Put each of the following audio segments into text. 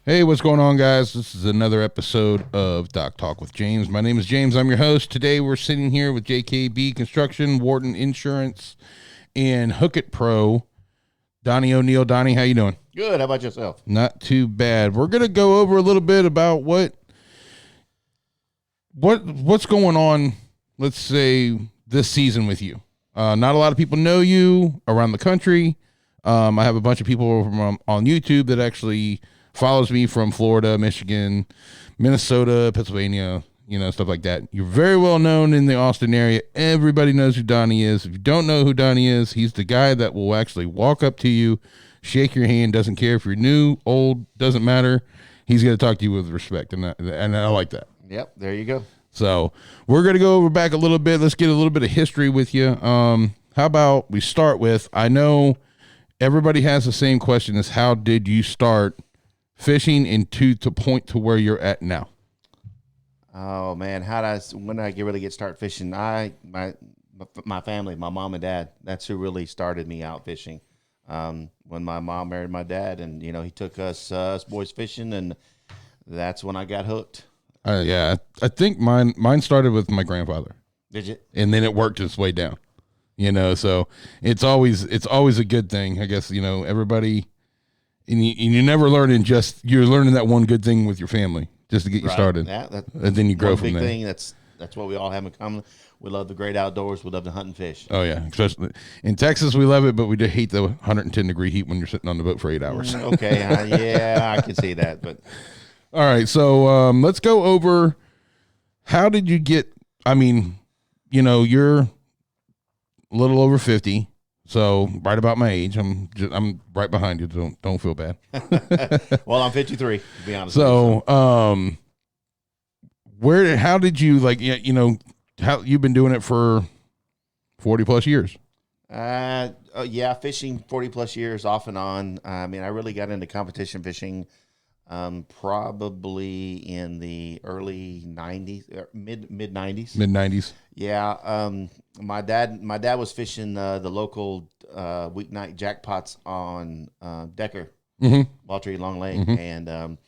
Hey, what's going on, guys? This is another episode of Doc Talk with James. My name is James. I'm your host. Today, we're sitting here with JKB Construction, Whorton Insurance, and Hookit Pro Donnie O'Neal. Donnie, how you doing? Good. How about yourself? Not too bad. We're gonna go over a little bit about what's going on. Let's say this season with you. Not a lot of people know you around the country. I have a bunch of people from on YouTube that actually follows me from Florida, Michigan, Minnesota, Pennsylvania, stuff like that. You're very well known in the Austin area. Everybody knows who Donnie is. If you don't know who Donnie is, he's the guy that will actually walk up to you, shake your hand, doesn't care if you're new, old, doesn't matter. He's going to talk to you with respect, and I like that. Yep, there you go. So we're going to go over back a little bit. Let's get a little bit of history with you. How about we start with, I know everybody has the same question as how did you start fishing and to point to where you're at now? Oh man, when did I really get start fishing? My family, my mom and dad, that's who really started me out fishing. When my mom married my dad, and he took us boys fishing, and that's when I got hooked. Yeah, I think mine started with my grandfather. Did you? And then it worked its way down. So it's always a good thing, I guess. Everybody. And you never learn you're learning that one good thing with your family just to get you started. Yeah, and then you grow from there. Thing, that's what we all have in common. We love the great outdoors. We love to hunt and fish. Oh, yeah. Especially in Texas, we love it, but we do hate the 110-degree heat when you're sitting on the boat for 8 hours. Okay, yeah, I can see that. But all right, so let's go over how did you get, you're a little over 50. So right about my age, I'm right behind you. Don't feel bad. Well, I'm 53 to be honest. So, how did you how you've been doing it for 40 plus years? Yeah, fishing 40 plus years off and on. I really got into competition fishing probably in the early 90s, mid 90s. Mid 90s. Yeah. My dad was fishing the local weeknight jackpots on Decker, Walter Long Lake, and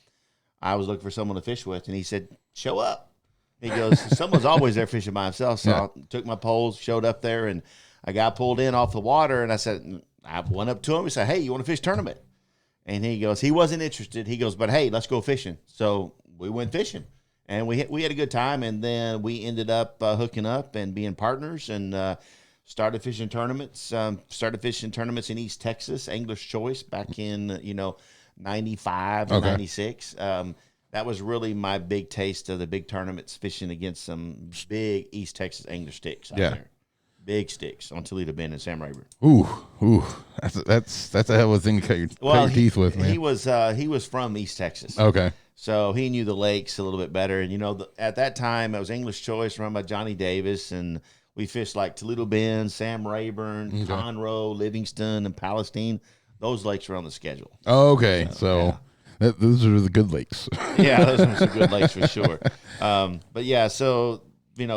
I was looking for someone to fish with, and he said, "Show up." He goes, "Someone's always there fishing by himself." So I took my poles, showed up there, and I got pulled in off the water, and I went up to him and said, "Hey, you want to fish tournament?" And he goes, he wasn't interested. He goes, "But hey, let's go fishing." So we went fishing, and we had a good time. And then we ended up hooking up and being partners, and started fishing tournaments. Started fishing tournaments in East Texas, English Choice, back in 95 and 96. That was really my big taste of the big tournaments, fishing against some big East Texas English sticks out there. Big sticks on Toledo Bend and Sam Rayburn. Ooh, that's a hell of a thing to cut your teeth with, man. He was from East Texas. Okay. So he knew the lakes a little bit better. And, at that time, it was English Choice run by Johnny Davis. And we fished like Toledo Bend, Sam Rayburn, Conroe, Livingston, and Palestine. Those lakes were on the schedule. Oh, okay. So those are the good lakes. Yeah, those are some good lakes for sure. But yeah, so,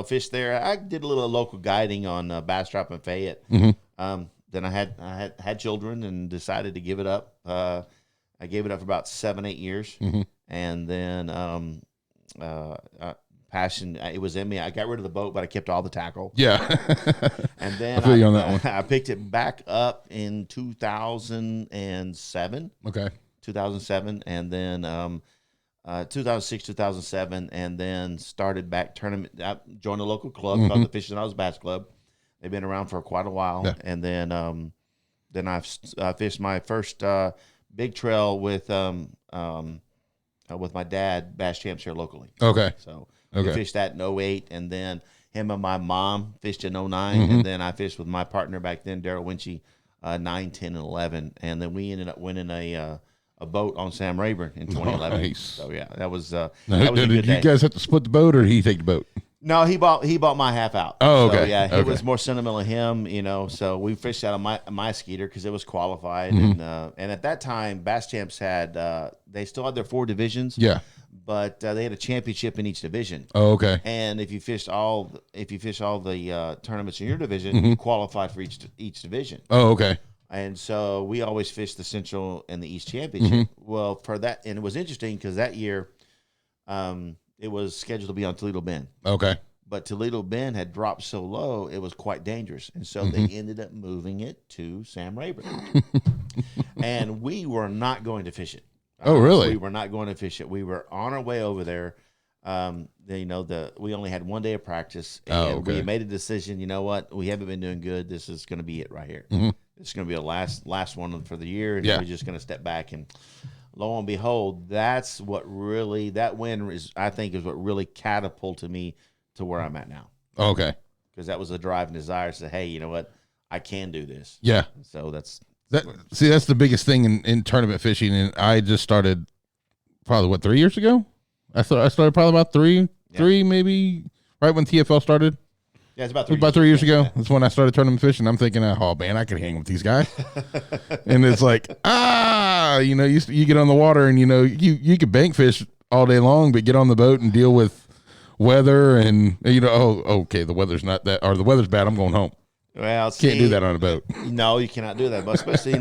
fished there. I did a little local guiding on Bass Drop and Fayette. Then I had children and decided to give it up. I gave it up for about 7-8 years. And then passion, it was in me. I got rid of the boat, but I kept all the tackle. Yeah. And then I feel you on that one. I picked it back up in 2007. Okay. 2007, and then 2006, 2007, and then started back tournament. I joined a local club called the Fishing Isles Bass Club. They've been around for quite a while. Yeah. And then I fished my first big trail with my dad, Bass Champs here locally. Okay. So we fished that in 08, and then him and my mom fished in 09, and then I fished with my partner back then, Daryl Winchy, 9, 10, and 11, and then we ended up winning a boat on Sam Rayburn in 2011. Nice. So yeah, that was a good day. Did you guys have to split the boat, or did he take the boat? No, he bought my half out. Oh, okay. So, yeah, it was more sentimental to him, So we fished out of my skeeter because it was qualified, and at that time, Bass Champs had they still had their 4 divisions. Yeah. But they had a championship in each division. Oh, okay. And if you fished all the tournaments in your division, you qualified for each division. Oh, okay. And so we always fished the Central and the East Championship. Well, for that, and it was interesting because that year it was scheduled to be on Toledo Bend. Okay. But Toledo Bend had dropped so low, it was quite dangerous. And so they ended up moving it to Sam Rayburn. And we were not going to fish it. Oh, really? We were not going to fish it. We were on our way over there. We only had 1 day of practice. And we made a decision, you know what? We haven't been doing good. This is going to be it right here. This is going to be a last one for the year. And we're just going to step back. And lo and behold, that's what really, that win is, I think, is what really catapulted me to where I'm at now. Okay. Because that was a drive and desire to say, hey, you know what? I can do this. Yeah. So that's the biggest thing in tournament fishing. And I just started probably 3 years ago? I started probably about three maybe, right when TFL started. Yeah, it's about 3 years ago. That's when I started tournament fishing. I'm thinking, oh man, I could hang with these guys. And it's like, you get on the water and you could bank fish all day long, but get on the boat and deal with weather and okay, the weather's not that, or the weather's bad, I'm going home. Well, can't do that on a boat. No, you cannot do that. But especially,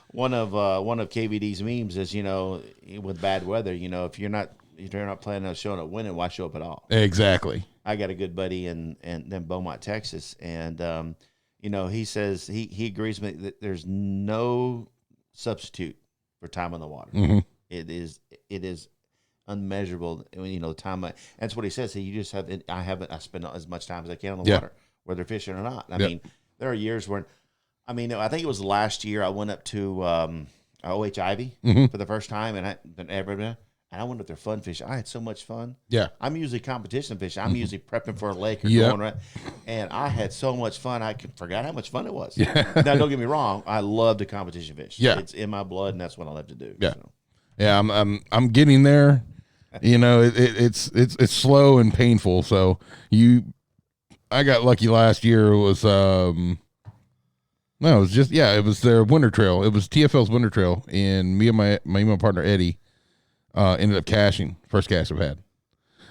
one of KVD's memes is, with bad weather, if you're not planning on showing up winning, why show up at all? Exactly. I got a good buddy in Beaumont, Texas, and he says he agrees with me that there's no substitute for time on the water. It is unmeasurable. Time. That's what he says. I spend as much time as I can on the water, whether fishing or not. I mean, there are years when, I think it was last year I went up to OH Ivy for the first time, and I went up there fun fishing. I had so much fun. Yeah, I'm usually competition fishing. I'm usually prepping for a lake or going right, and I had so much fun. I forgot how much fun it was. Yeah. Now, don't get me wrong. I love to competition fish. Yeah, it's in my blood, and that's what I love to do. Yeah, so. Yeah. I'm getting there. It's slow and painful. So I got lucky last year. It was it was their winter trail. It was TFL's winter trail, and me and my partner Eddie ended up cashing first cash I've had.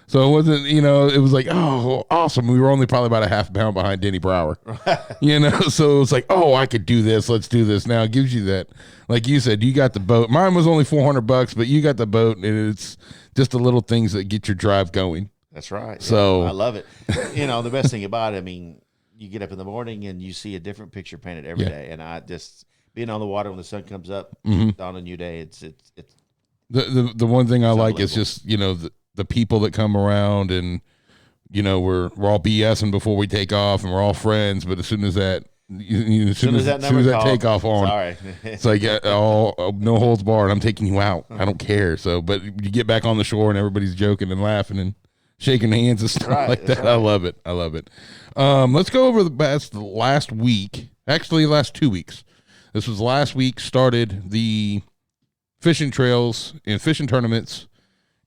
So it wasn't, it was like, oh, awesome. We were only probably about a half pound behind Denny Brower, so it was like, oh, I could do this. Let's do this. Now it gives you that, like you said, you got the boat. Mine was only $400, but you got the boat, and it's just the little things that get your drive going. That's right. So I love it. The best thing about it, you get up in the morning and you see a different picture painted every day. And I just, being on the water when the sun comes up, on a new day, it's the one thing I like is just, the people that come around, and, we're all BSing before we take off, and we're all friends. But as soon as that, as soon as that takeoff on, sorry. It's like no holds barred. I'm taking you out. I don't care. So, but you get back on the shore and everybody's joking and laughing and shaking hands and stuff like that. Right. I love it. Let's go over the last week. Actually, last 2 weeks. This was last week. Started the fishing trails and fishing tournaments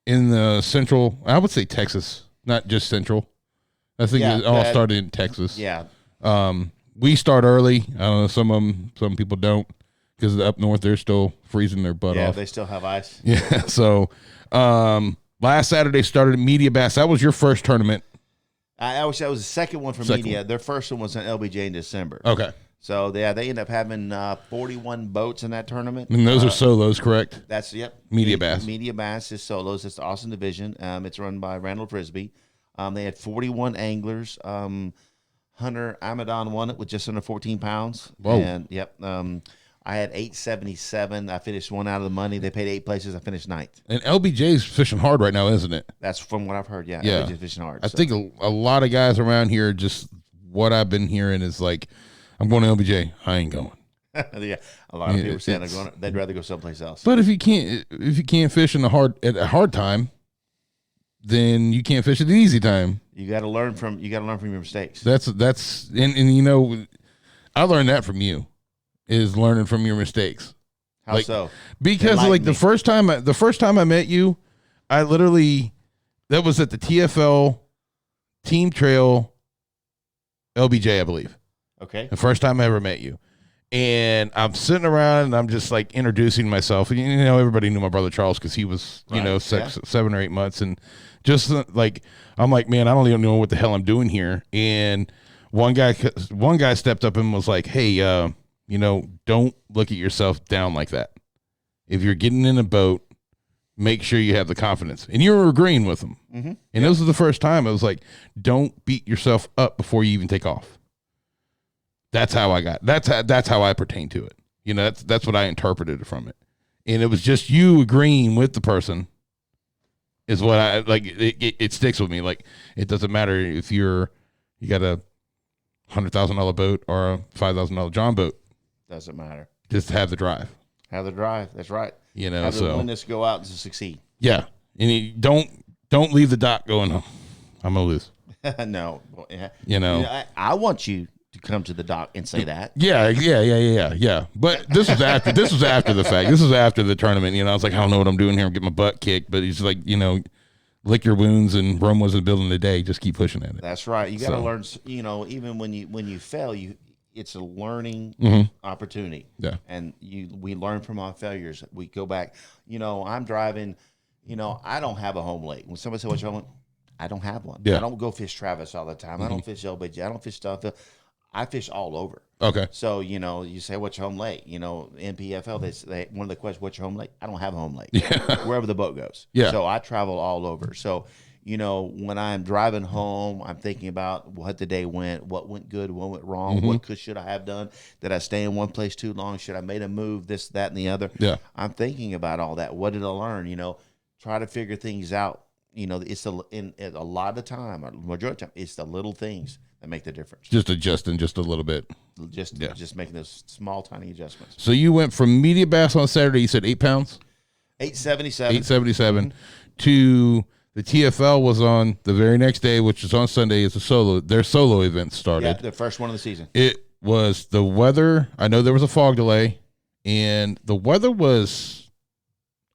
in the central. I would say Texas, not just central. I think it all started in Texas. Yeah. We start early. I don't know. Some people don't, because up north they're still freezing their butt off. Yeah, they still have ice. Yeah. So, last Saturday started Media Bass. That was your first tournament. I wish that was the second one for Media. Their first one was in LBJ in December. Okay. So they end up having 41 boats in that tournament. And those are solos, correct? That's Media Bass. Media Bass is solos. It's the Austin division. It's run by Randall Frisbee. They had 41 anglers. Hunter Amadon won it with just under 14 pounds. Whoa. And I had 877. I finished one out of the money. They paid 8 places. I finished ninth. And LBJ's fishing hard right now, isn't it? That's from what I've heard. Yeah. LBJ's fishing hard. I think a lot of guys around here, just what I've been hearing is like, I'm going to LBJ. I ain't going. Yeah, a lot of people saying they'd rather go someplace else. But if you can't fish at a hard time, then you can't fish at the easy time. You got to learn from your mistakes. That's I learned that from you, is learning from your mistakes. How so? Because the first time I met you, I literally, that was at the TFL Team Trail LBJ, I believe. Okay. The first time I ever met you. And I'm sitting around and I'm just like introducing myself. And, everybody knew my brother Charles because he was, 7 or 8 months. And just like, I'm like, man, I don't even know what the hell I'm doing here. And one guy stepped up and was like, hey, don't look at yourself down like that. If you're getting in a boat, make sure you have the confidence. And you were agreeing with them. Mm-hmm. And this was the first time I was like, don't beat yourself up before you even take off. That's how that's how I pertain to it. That's what I interpreted from it. And it was just you agreeing with the person is what I like. It sticks with me. Like, it doesn't matter if you got a $100,000 boat or a $5,000 John boat. Doesn't matter. Just have the drive. Have the drive. That's right. Have the willingness to go out to succeed. Yeah, and you don't leave the dock going, oh, I'm gonna lose. No, I want you to come to the dock and say that. Yeah. But this was after the fact. This was after the tournament. I was like, I don't know what I'm doing here. I'm getting my butt kicked. But he's like, lick your wounds, and Rome wasn't building today. Just keep pushing at it. That's right. You got to learn. Even when you fail, it's a learning opportunity. Yeah. And we learn from our failures. We go back. I'm driving. I don't have a home lake. When somebody says, "What's your home lake?" I don't have one. Yeah. I don't go fish Travis all the time. I don't fish LBJ. I don't fish stuff. I fish all over. Okay. So, you say, what's your home lake? NPFL, they one of the questions, what's your home lake? I don't have a home lake. Yeah. Wherever the boat goes. Yeah. So I travel all over. So, when I'm driving home, I'm thinking about what the day went, what went good, what went wrong, what should I have done? Did I stay in one place too long? Should I made a move, this, that, and the other? Yeah. I'm thinking about all that. What did I learn? Try to figure things out. It's a lot of the time, or majority of the time, it's the little things that make the difference. Just adjusting just a little bit. Just making those small, tiny adjustments. So you went from medium bass on Saturday, you said 8 pounds? 877. 877 to the TFL was on the very next day, which is on Sunday. It's their solo event started. Yeah, the first one of the season. It was the weather. I know there was a fog delay, and the weather was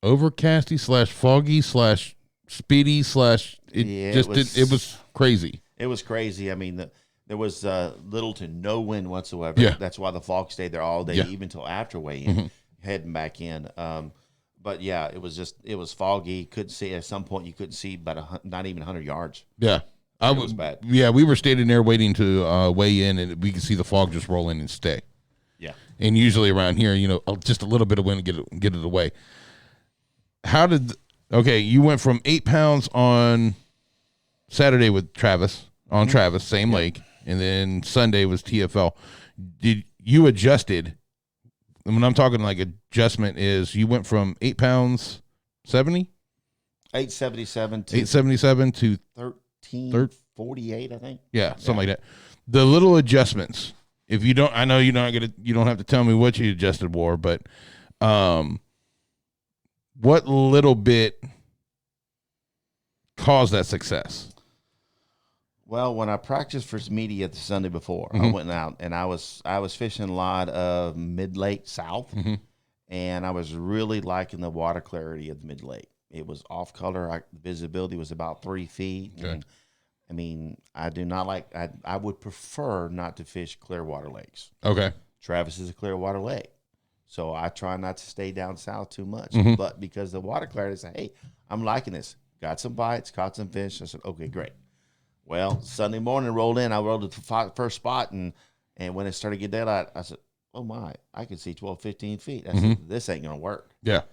overcasty / foggy / speedy / it was crazy. It was crazy. I mean, there was little to no wind whatsoever. Yeah. That's why the fog stayed there all day, even till after weigh-in, heading back in. But yeah, it was foggy. Couldn't see at some point. You couldn't see about not even 100 yards. Yeah, it was bad. Yeah, we were standing there waiting to weigh in, and we could see the fog just roll in and stay. Yeah, and usually around here, just a little bit of wind to get it away. You went from 8 pounds on Saturday with Travis on Travis, same lake, and then Sunday was TFL. Did you adjusted? When I'm talking like adjustment is you went from 8 pounds 70? 877 to 877 to 1348, I think. Yeah, something like that. The little adjustments. If you don't, I know you don't have to tell me what you adjusted, War, but what little bit caused that success? Well, when I practiced for media the Sunday before, I went out and I was fishing a lot of mid-lake south, and I was really liking the water clarity of the mid-lake. It was off color. Visibility was about 3 feet. Okay. And, I mean, I do not like. I would prefer not to fish clear water lakes. Okay. Travis is a clear water lake, so I try not to stay down south too much. But because the water clarity, I said, hey, I'm liking this. Got some bites, caught some fish. I said, okay, great. Well, Sunday morning rolled in. I rolled at the first spot, and when it started to get daylight, I said, oh, my, I could see 12, 15 feet. I said, this ain't going to work. Yeah.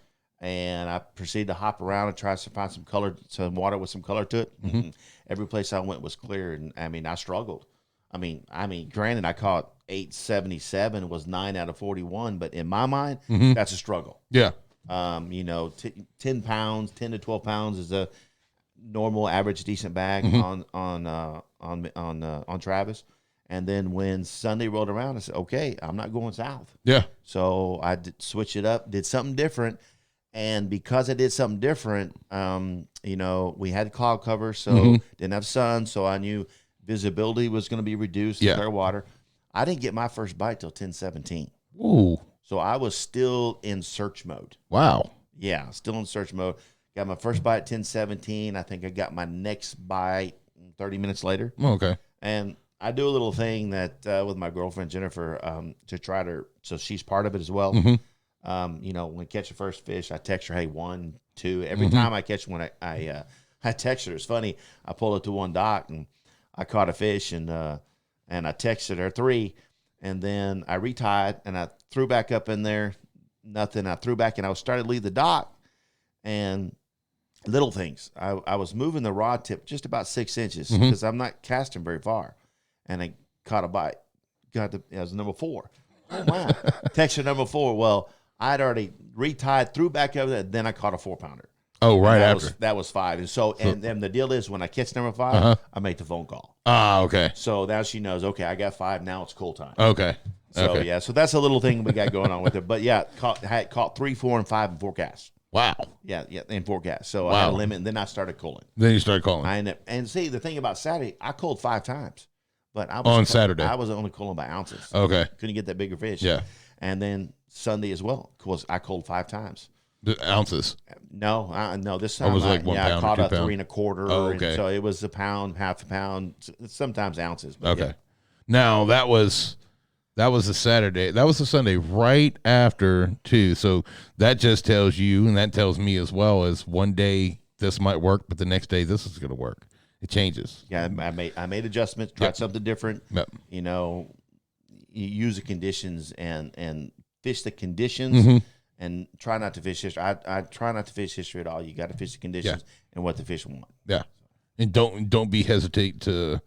And I proceeded to hop around and try to find some water with some color to it. Every place I went was clear, and, I mean, I struggled. I mean, granted, I caught 877. It was 9 out of 41, but in my mind, that's a struggle. Yeah. 10 pounds, 10 to 12 pounds is a normal, average, decent bag on Travis. And then when Sunday rolled around, I said, okay, I'm not going south. Yeah. So I switched it up, did something different. And because I did something different, we had cloud cover, so didn't have sun. So I knew visibility was going to be reduced in clear water. I didn't get my first bite till 10:17. Ooh. So I was still in search mode. Wow. Yeah, still in search mode. Got my first bite at 10:17. I think I got my next bite 30 minutes later. Okay. And I do a little thing that with my girlfriend Jennifer to try to, so she's part of it as well. When I catch the first fish, I text her, hey, 1, 2. Every time I catch one, I text her. It's funny. I pull it to one dock and I caught a fish and I texted her 3. And then I retied and I threw back up in there. Nothing. I threw back and I started to leave the dock, and little things. I was moving the rod tip just about 6 inches because I'm not casting very far, and I caught a bite. It was number 4. Oh, wow. Texture number 4. Well, I'd already retied, threw back over there, then I caught a 4-pounder. Oh, right after. That was 5. And so, and then the deal is when I catch number 5, I make the phone call. Ah, okay. So now she knows, okay, I got 5. Now it's cool time. Okay. So, okay. yeah, so that's a little thing we got going on with it. But, yeah, caught 3, 4, and 5 in 4 casts. Wow. Yeah, in 4 casts. So I had a limit, and then I started culling. Then you started calling. And see, the thing about Saturday, I culled 5 times. But Saturday. I was only culling by ounces. Okay. Couldn't get that bigger fish. Yeah. And then Sunday as well, of course, I culled 5 times. The ounces? No. This time was like 1 pound I caught or 2 a 3 1/4. Oh, okay. And so it was a pound, half a pound, sometimes ounces. But Okay. yeah. Now that was a Saturday. That was a Sunday right after too. So that just tells you, and that tells me as well, as one day this might work, but the next day this is going to work. It changes. Yeah, I made adjustments, tried something different. Yep. You know, you use the conditions and fish the conditions, and try not to fish history. I try not to fish history at all. You got to fish the conditions and what the fish want. Yeah, and don't be hesitate to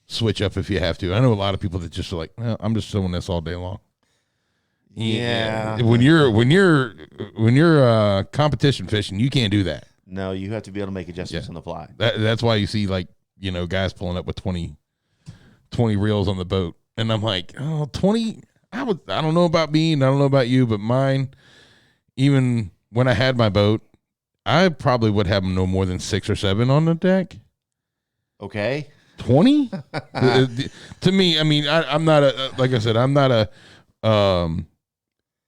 switch up if you have to. I know a lot of people that just are like, well, I'm just doing this all day long. Yeah. When you're competition fishing, you can't do that. No, you have to be able to make adjustments on the fly. That's why you see, like, guys pulling up with 20 reels on the boat. And I'm like, 20, I don't know about me and I don't know about you, but mine, even when I had my boat, I probably would have no more than 6 or 7 on the deck. Okay. 20? To me, I mean, I'm not like I said, I'm not a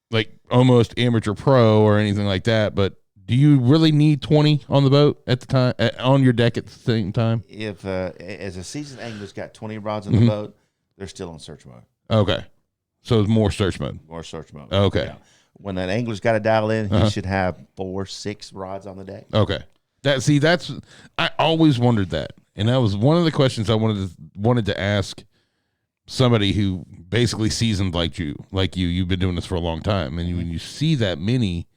like almost amateur pro or anything like that, but do you really need 20 on the boat at the time, on your deck at the same time? If as a seasoned angler's got 20 rods on the boat, they're still on search mode. Okay. So it's more search mode. More search mode. Okay. Yeah. When that angler's got to dial in, he should have 4, 6 rods on the deck. Okay. I always wondered that. And that was one of the questions I wanted to ask somebody who basically seasoned like you. You've been doing this for a long time. And when you see that many,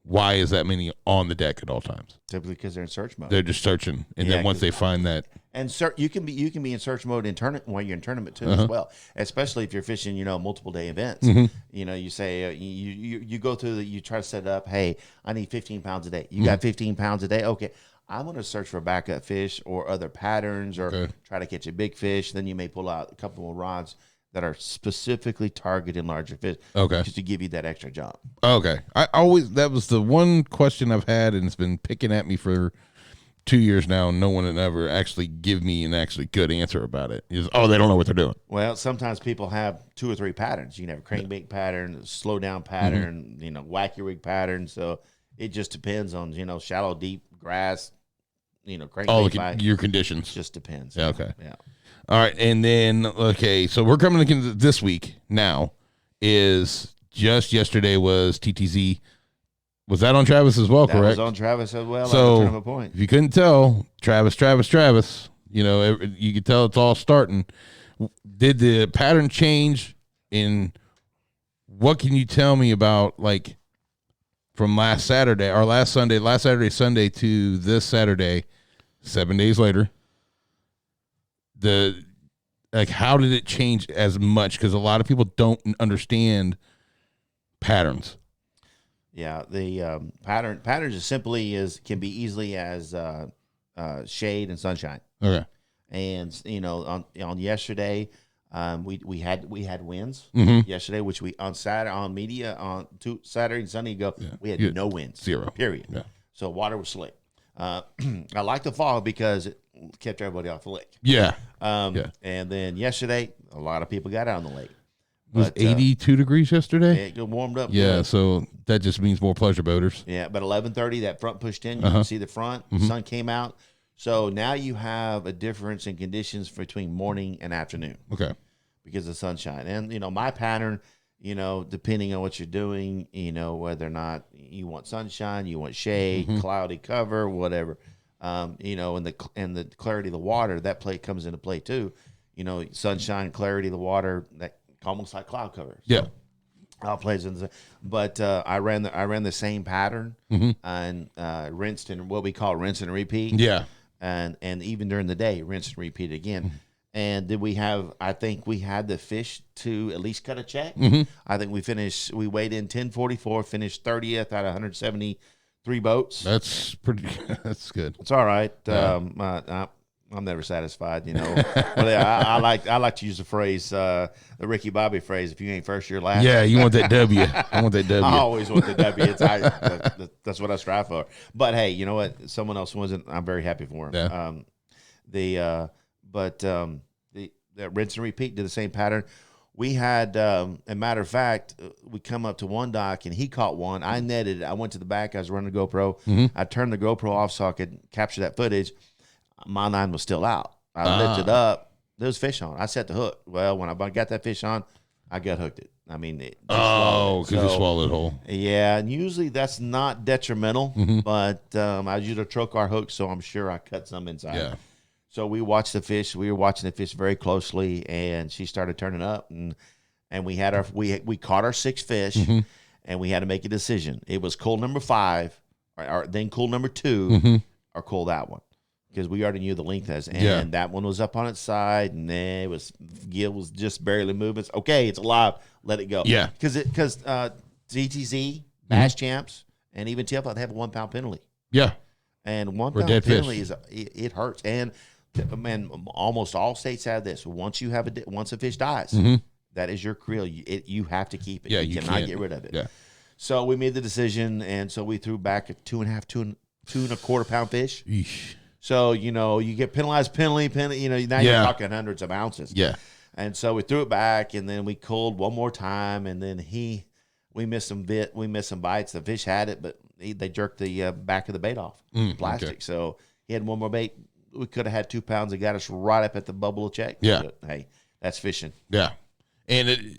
why is that many on the deck at all times? Typically because they're in search mode. They're just searching. And then once they find that. And you can be in search mode in tournament while you're in tournament too as well. Especially if you're fishing, multiple day events. You say you go through you try to set it up. Hey, I need 15 pounds a day. You got 15 pounds a day. Okay, I'm going to search for backup fish or other patterns or try to catch a big fish. Then you may pull out a couple more rods that are specifically targeting larger fish. Okay, just to give you that extra jump. Okay, that was the one question I've had, and it's been picking at me for 2 years now. No one had ever actually give me an actually good answer about it. Is they don't know what they're doing. Well, sometimes people have 2 or 3 patterns. You can have a crankbait pattern, slow down pattern, wacky rig pattern. So it just depends on shallow, deep, grass, crankbait. Your conditions. Just depends. Yeah, okay. Yeah. All right, and then so we're coming into this week now. Is just yesterday was TTZ. Was that on Travis as well? Correct. That was on Travis as well. So point. If you couldn't tell, Travis. You could tell it's all starting. Did the pattern change? In what can you tell me about from last Saturday or last Sunday to this Saturday, 7 days later? How did it change as much? Because a lot of people don't understand patterns. Yeah, the patterns as simply can be easily as shade and sunshine. Okay. And on yesterday, we had winds yesterday, which we on Saturday on media on Saturday and Sunday we had no winds, 0 period. Yeah. So water was slick. I like the fog because it kept everybody off the lake. Yeah. And then yesterday, a lot of people got out on the lake. It was 82 degrees yesterday. It warmed up. Yeah, good. so that just means more pleasure boaters. Yeah, but 11:30, that front pushed in. You can see the front. The sun came out. So now you have a difference in conditions between morning and afternoon. Okay. Because of sunshine. And, my pattern, depending on what you're doing, whether or not you want sunshine, you want shade, cloudy cover, whatever, and the clarity of the water, that comes into play too. Sunshine, clarity of the water, that almost like cloud cover. So Yeah. All plays in the, but I ran the same pattern and rinsed and what we call rinse and repeat. Yeah. And even during the day, rinse and repeat again. And did we have? I think we had the fish to at least cut a check. I think we weighed in 1044, finished 30th out of 173 boats. That's pretty. That's good. It's all right. Yeah. I'm never satisfied, you know. But I like to use the phrase, the Ricky Bobby phrase: "If you ain't first, you're last." Yeah, you want that W. I want that W. I always want the W. That's what I strive for. But hey, you know what? Someone else wasn't. I'm very happy for him. Yeah. The rinse and repeat did the same pattern. We had, a matter of fact, we come up to one dock and he caught one. I netted it. I went to the back. I was running the GoPro. I turned the GoPro off so I could capture that footage. My line was still out. I lifted up. There was fish on. I set the hook. Well, when I got that fish on, I gut hooked it. I mean, because you swallowed it whole. Yeah, and usually that's not detrimental, but I used a trocar hook, so I'm sure I cut some inside. Yeah. So we watched the fish. We were watching the fish very closely, and she started turning up, and we had we caught our 6 fish, and we had to make a decision. It was cull number 5, or then cull number 2, or cull that one. Because we already knew the length as, and that one was up on its side, and then gill was just barely moving. It's, okay, it's alive. Let it go. Yeah. Because ZTZ, Bass Champs, and even TFL, they have a 1 pound penalty. Yeah. And 1 pound penalty it hurts. And man, almost all states have this. Once a fish dies, that is your creel. You have to keep it. Yeah, you cannot get rid of it. Yeah. So we made the decision, and so we threw back a 2.5, 2.25 pound fish. Eesh. So, you know, you get penalized penalty, you know, now you're talking hundreds of ounces. Yeah. And so we threw it back, and then we culled one more time, and then we missed some bites. The fish had it, but they jerked the back of the bait off, plastic. Okay. So he had one more bait. We could have had 2 pounds. It got us right up at the bubble check. Yeah. But, hey, that's fishing. Yeah. And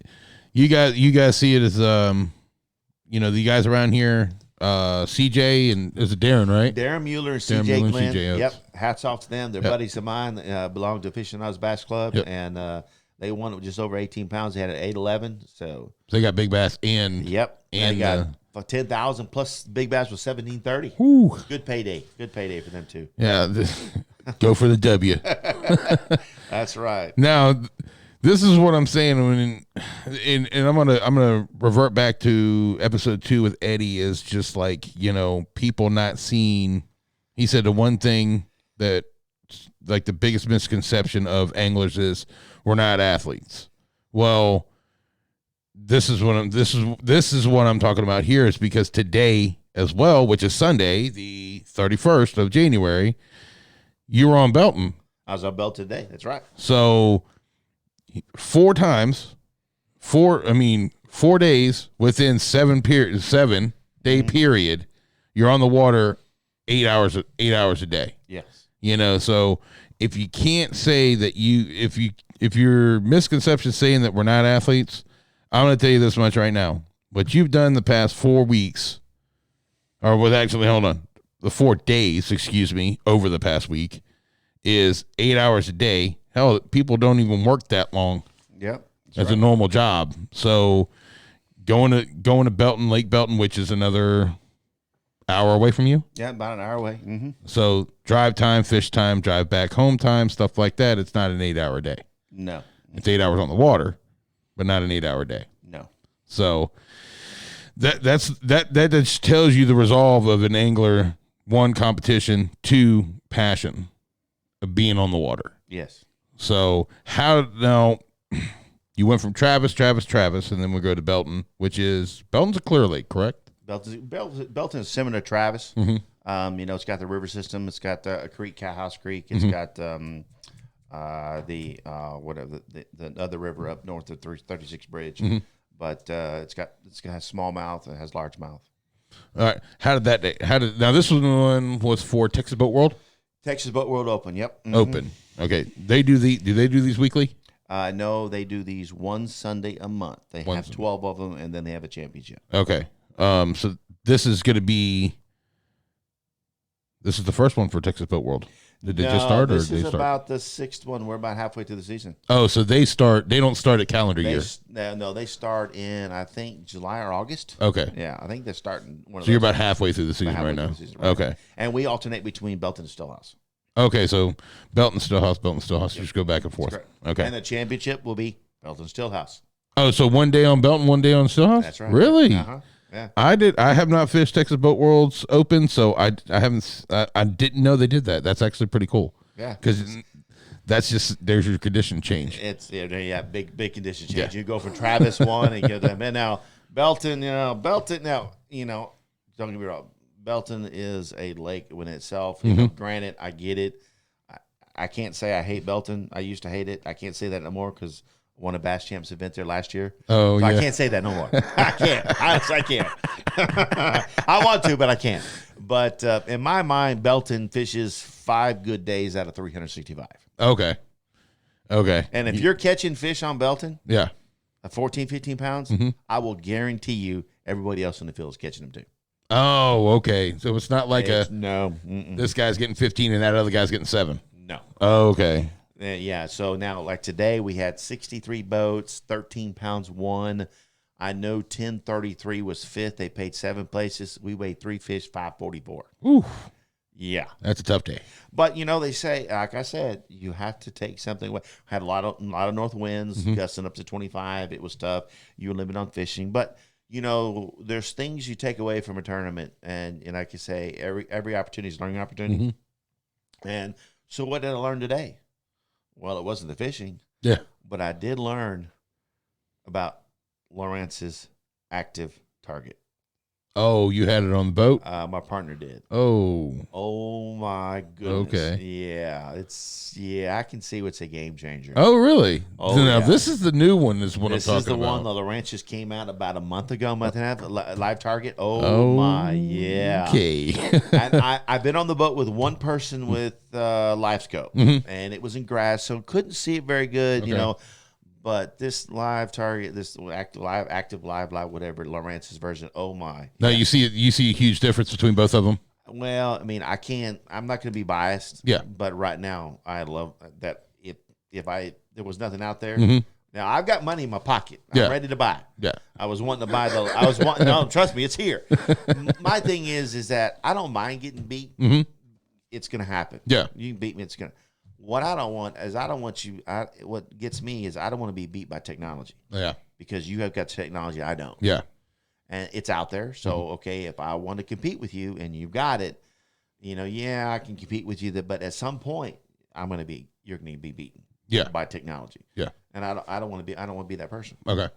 you guys see it as, you know, the guys around here, CJ and is it Darren, right? Darren Mueller and CJ Glenn. Yep. Hats off to them. They're buddies of mine. Belong to Aficionados Bass Club, and they won it just over 18 pounds. They had an 811. So they got big bass and they got for 10,000 plus big bass was 1730. Whew. Good payday for them too. Yeah, go for the W. That's right. Now, this is what I'm saying, and I'm gonna revert back to episode 2 with Eddie. Is just like, you know, people not seeing. He said the one thing that, like, the biggest misconception of anglers is we're not athletes. Well, this is what I'm talking about here, is because today as well, which is Sunday, the 31st of January, you were on Belton. I was on Belton today. That's right. So 4 days within 7-day period, you're on the water 8 hours a day. Yes. You know, so if you can't say that if your misconception saying that we're not athletes, I'm going to tell you this much right now. What you've done the past 4 weeks, the 4 days, over the past week, is 8 hours a day. Hell, people don't even work that long. Yep. That's a normal job. So going to Belton, Lake Belton, which is another hour away from you. Yeah, about an hour away. Mm-hmm. So drive time, fish time, drive back home time, stuff like that. It's not an 8 hour day. No. It's 8 hours on the water, but not an 8 hour day. No. So that just tells you the resolve of an angler: 1, competition; 2, passion of being on the water. Yes. So now you went from Travis, and then we go to Belton, Belton's a clear lake, correct? Belton is similar to Travis. Mm-hmm. You know, it's got the river system. It's got a creek, Cowhouse Creek. It's got the other river up north of 36 Bridge. Mm-hmm. But it's got smallmouth. It has largemouth. All right. Now this one was for Texas Boat World? Texas Boat World Open. Yep. Mm-hmm. Open. Okay. Do they do these weekly? No, they do these one Sunday a month. They have 12 of them, and then they have a championship. Okay. So this is the first one for Texas Boat World. Did they just start, or this did is they start? about the 6th one. We're about halfway through the season. Oh, so they don't start at calendar year. No, they start in, I think, July or August. Okay. Yeah, I think they're starting. So you're about halfway through the season right now. Okay. And we alternate between Belton and Stillhouse. Okay, so Belton, Stillhouse. You just go back and forth. Okay. And the championship will be Belton Stillhouse. Oh, so one day on Belton, one day on Stillhouse? That's right. Really? Uh-huh. Yeah. I have not fished Texas Boat Worlds Open, so I didn't know they did that. That's actually pretty cool. Yeah. Because there's your condition change. It's big condition change. Yeah. You go from Travis 1 and get them. And now Belton, don't get me wrong. Belton is a lake in itself. Granted, I get it. I can't say I hate Belton. I used to hate it. I can't say that no more because I won a Bass Champs event there last year. Oh, so yeah. I can't say that no more. I can't. I can't. I want to, but I can't. But in my mind, Belton fishes 5 good days out of 365. Okay. And if you're catching fish on Belton, yeah, 14, 15 pounds, I will guarantee you everybody else in the field is catching them too. Oh, okay. So it's not like no. This guy's getting 15 and that other guy's getting 7. No. Oh, okay. Yeah. So now, like today, we had 63 boats, 13 pounds won. I know 1033 was 5th. They paid 7 places. We weighed 3 fish, 544. Ooh. Yeah. That's a tough day. But they say, like I said, you have to take something away. Had a lot of north winds, gusting up to 25. It was tough. You were limited on fishing, but there's things you take away from a tournament, and like you say, every opportunity is a learning opportunity. And so, what did I learn today? Well, it wasn't the fishing. Yeah. But I did learn about Lawrence's active target. Oh, you had it on the boat? My partner did. Oh my goodness. Okay. Yeah, I can see what's a game changer. Oh, really? Oh, now, yeah. This is the new one. This is what I'm talking about. This is the one the Lawrence just came out about a month ago, month and a half, live target. Oh my, yeah. Okay. And I've been on the boat with one person with live scope, and it was in grass, so couldn't see it very good, But this live target, this active live, whatever, Lawrence's version. Oh my! Now you see a huge difference between both of them. Well, I mean, I'm not going to be biased. Yeah. But right now, I love that. If there was nothing out there. Now I've got money in my pocket. I'm ready to buy. Yeah. I was wanting to buy no, trust me, it's here. My thing is that I don't mind getting beat. It's going to happen. Yeah. You can beat me. It's going to. What I don't want is what gets me is I don't want to be beat by technology. Yeah. Because you have got technology I don't. Yeah. And it's out there. So, okay, if I want to compete with you and you've got it, I can compete with you. But at some point, you're going to be beaten. Yeah. By technology. Yeah. And I don't want to be that person. Okay.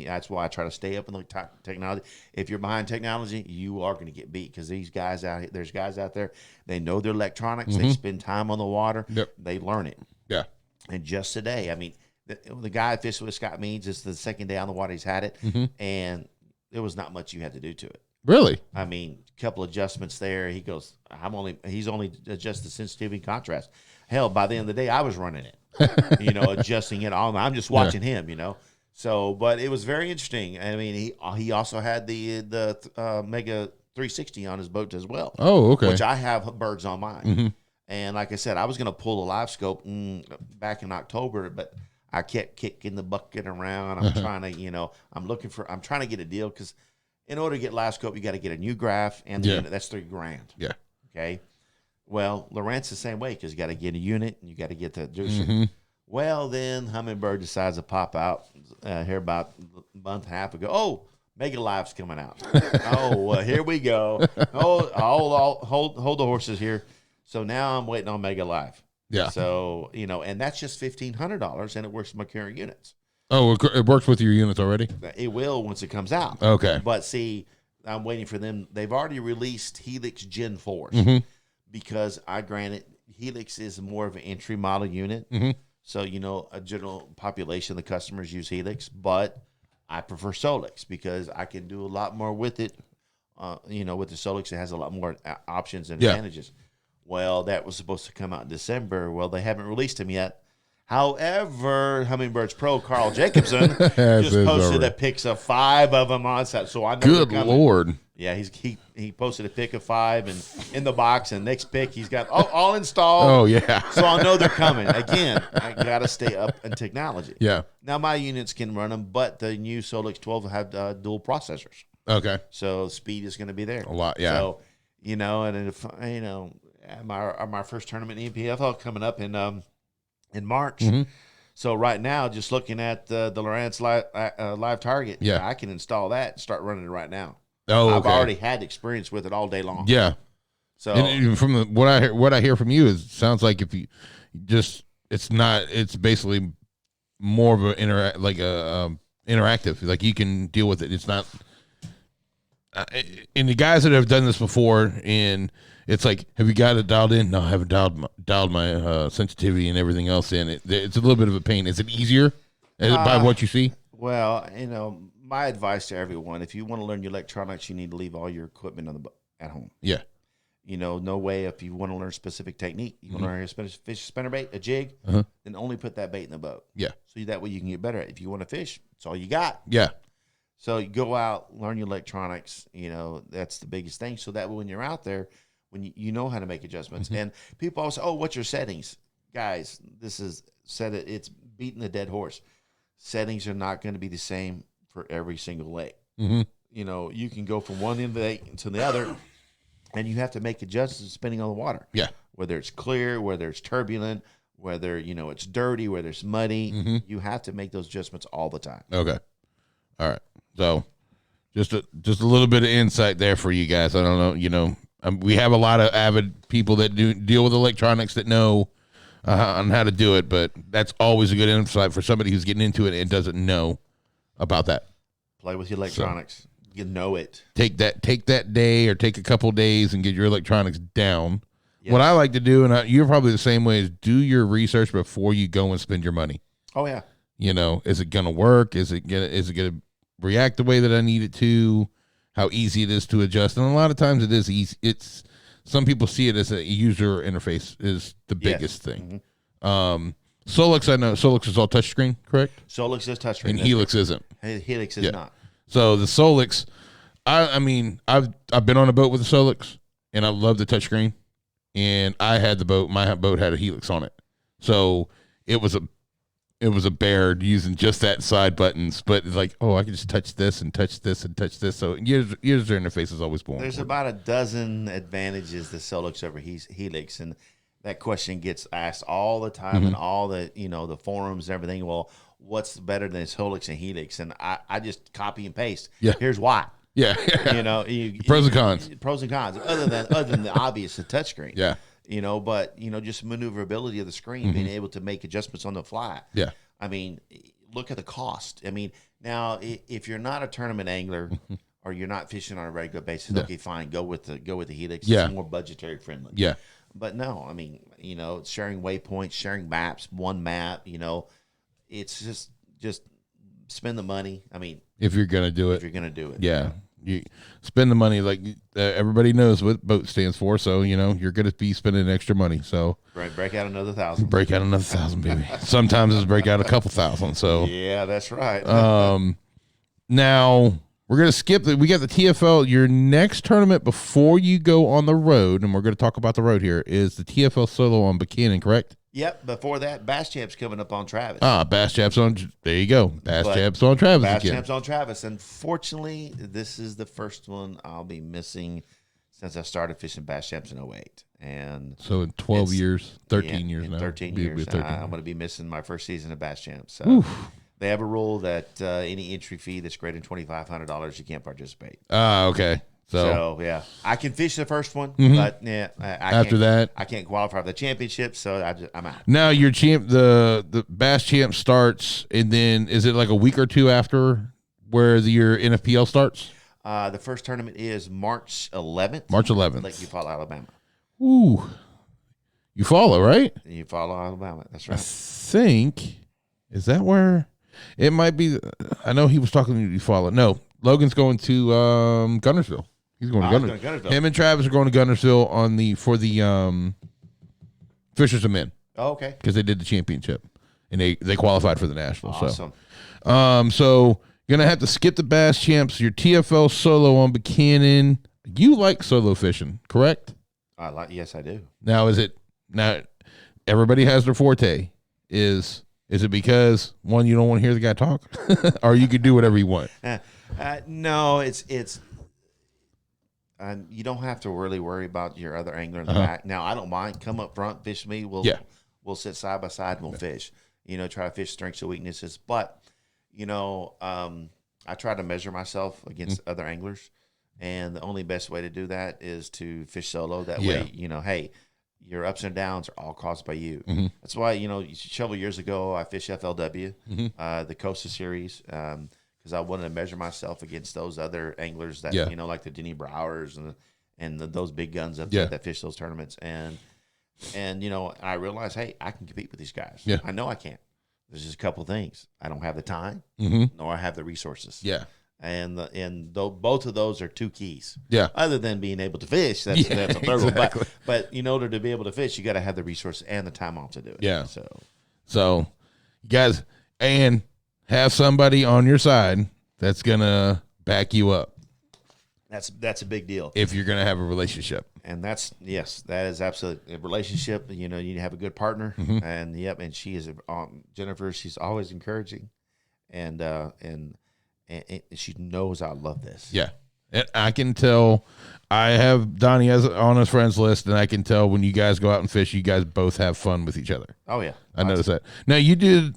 That's why I try to stay up in the technology. If you're behind technology, you are going to get beat because there's guys out there, they know their electronics, they spend time on the water, they learn it. Yeah. And just today, I mean, the guy I fished with, Scott Means, it's the second day on the water he's had it, and there was not much you had to do to it. Really? I mean, a couple adjustments there. He goes, he's only adjusted sensitivity and contrast. Hell, by the end of the day, I was running it, adjusting it all. I'm just watching him, So, but it was very interesting. I mean, he also had the Mega 360 on his boat as well. Oh, okay. Which I have birds on mine. And like I said, I was going to pull a live scope back in October, but I kept kicking the bucket around. I'm trying to, I'm trying to get a deal because in order to get live scope, you got to get a new graph and the unit. That's $3,000. Yeah. Okay. Well, Lawrence the same way because you got to get a unit and you got to get the juicer. Well, then Humminbird decides to pop out here about a month and a half ago. Oh, Mega Live's coming out. Here we go. Hold the horses here. So now I'm waiting on Mega Live. Yeah. So, and that's just $1,500 and it works with my current units. Oh, it works with your units already? It will once it comes out. Okay. But see, I'm waiting for them. They've already released Helix Gen 4s because granted, Helix is more of an entry model unit. So, a general population of the customers use Helix, but I prefer Solix because I can do a lot more with it. With the Solix, it has a lot more options and advantages. Well, that was supposed to come out in December. Well, they haven't released them yet. However, Hummingbirds Pro Carl Jacobson Yes, just it's posted over. a pic of 5 of them on set. So I know Good they're coming. Lord. Yeah, he posted a pic of 5 and in the box, and next pic he's got all installed. Oh, yeah. So I know they're coming. Again, I gotta stay up in technology. Yeah. Now my units can run them, but the new Solix 12 have dual processors, Okay. so speed is going to be there A lot, yeah. So and if my first tournament in EPFL coming up in March. Mm-hmm. So right now, just looking at the Lowrance live target, Yeah. I can install that and start running it right now. Oh, okay. I've already had experience with it all day long. Yeah. So And even from what I hear from you is, sounds like if you just, it's basically more of an interactive. Like you can deal with it. It's not. And the guys that have done this before, and it's like, have you got it dialed in? No, I haven't dialed my sensitivity and everything else in. It's a little bit of a pain. Is it easier by what you see? Well, my advice to everyone: if you want to learn your electronics, you need to leave all your equipment at home. Yeah. No way. If you want to learn a specific technique, you want to learn how to fish a spinnerbait, a jig, then only put that bait in the boat. Yeah. So that way you can get better at it. If you want to fish, it's all you got. Yeah. So you go out, learn your electronics. That's the biggest thing. So that way when you're out there, when you know how to make adjustments. And people always say, "Oh, what's your settings?" Guys, it's beating the dead horse. Settings are not going to be the same for every single lake. Mm-hmm. You can go from one end of the lake to the other, and you have to make adjustments depending on the water. Yeah. Whether it's clear, whether it's turbulent, whether it's dirty, whether it's muddy, you have to make those adjustments all the time. Okay. All right. So just a little bit of insight there for you guys. I don't know, we have a lot of avid people that deal with electronics that know on how to do it, but that's always a good insight for somebody who's getting into it and doesn't know about that. Play with your electronics. You know it. Take that day or take a couple days and get your electronics down. Yes. What I like to do, and you're probably the same way, is do your research before you go and spend your money. Oh yeah. Is it going to work? Is it going to react the way that I need it to? How easy it is to adjust? And a lot of times it is easy. Some people see it as a user interface is the biggest thing. Mm-hmm. Solix, I know Solix is all touchscreen, correct? Solix is touchscreen, and Helix isn't. Helix is not. So the Solix, I've been on a boat with the Solix, and I love the touchscreen. And I had the boat. My boat had a Helix on it, so it was a bear using just that side buttons. But it's like, I can just touch this and touch this and touch this. So user interface is always born. There's about a dozen advantages to Solix over Helix, and that question gets asked all the time in all the the forums and everything. Well, what's better than Solix and Helix? And I just copy and paste. Yeah. Here's why. Yeah. Pros and cons. Pros and cons. Other than the obvious, the touchscreen. Yeah. But just maneuverability of the screen, being able to make adjustments on the fly. Yeah. Look at the cost. Now if you're not a tournament angler or you're not fishing on a regular basis, okay, fine, go with the Helix. Yeah. It's more budgetary friendly. Yeah. But no, sharing waypoints, sharing maps, one map. It's just spend the money. If you're gonna do it, yeah. You spend the money, like everybody knows what boat stands for, so you're going to be spending extra money. So break out another 1,000. Break out another 1,000, baby. Sometimes it's break out a couple thousand. So yeah, that's right. Now we're going to skip we got the TFL. Your next tournament before you go on the road, and we're going to talk about the road here, is the TFL Solo on Buchanan, correct? Yep. Before that, Bass Champ's coming up on Travis. Bass Champ's on. There you go. Bass Champ's on Travis. Bass Champ's on Travis. Unfortunately, this is the first one I'll be missing since I started fishing Bass Champs in 2008. And so in 12 years, 13 years now. 13 years. I'm going to be missing my first season of Bass Champs. So they have a rule that any entry fee that's greater than $2,500, you can't participate. Okay. So yeah, I can fish the first one, but after that, I can't qualify for the championship, so I'm out. Now your the Bass Champ starts, and then is it like a week or two after where your NFPL starts? The first tournament is March 11th. March 11th, Lake Eufaula, Alabama. Ooh, Eufaula, right? Eufaula, Alabama. That's right. I think is that where it might be. I know he was talking to Eufaula. No, Logan's going to Gunnersville. He's going to Gunnersville. Him and Travis are going to Gunnersville for the Fishers of Men. Oh, okay. Because they did the championship. and they qualified for the national. Awesome. So you're going to have to skip the Bass Champs, your TFL solo on Buchanan. You like solo fishing, correct? Yes, I do. Now, everybody has their forte. Is it because, one, you don't want to hear the guy talk, or you can do whatever you want? No, it's you don't have to really worry about your other angler in the back. Now, I don't mind. Come up front, fish me. We'll sit side by side and we'll fish. Try to fish strengths and weaknesses. But, I try to measure myself against other anglers. And the only best way to do that is to fish solo. That way, hey, your ups and downs are all caused by you. That's why, several years ago, I fished FLW, the Costa Series, because I wanted to measure myself against those other anglers that, like the Denny Browers and those big guns up there that fish those tournaments. And I realized, hey, I can compete with these guys. Yeah. I know I can. There's just a couple of things. I don't have the time, nor I have the resources. Yeah. And both of those are two keys. Yeah. Other than being able to fish, that's a third one. But in order to be able to fish, you got to have the resources and the time off to do it. Yeah. So you guys, and have somebody on your side that's gonna back you up. That's a big deal if you're gonna have a relationship. And that is absolutely a relationship. You have a good partner, and she is Jennifer. She's always encouraging, and she knows I love this. Yeah. And I can tell, I have Donnie as on his friends list, and I can tell when you guys go out and fish, you guys both have fun with each other. Oh yeah. I noticed that. Now you do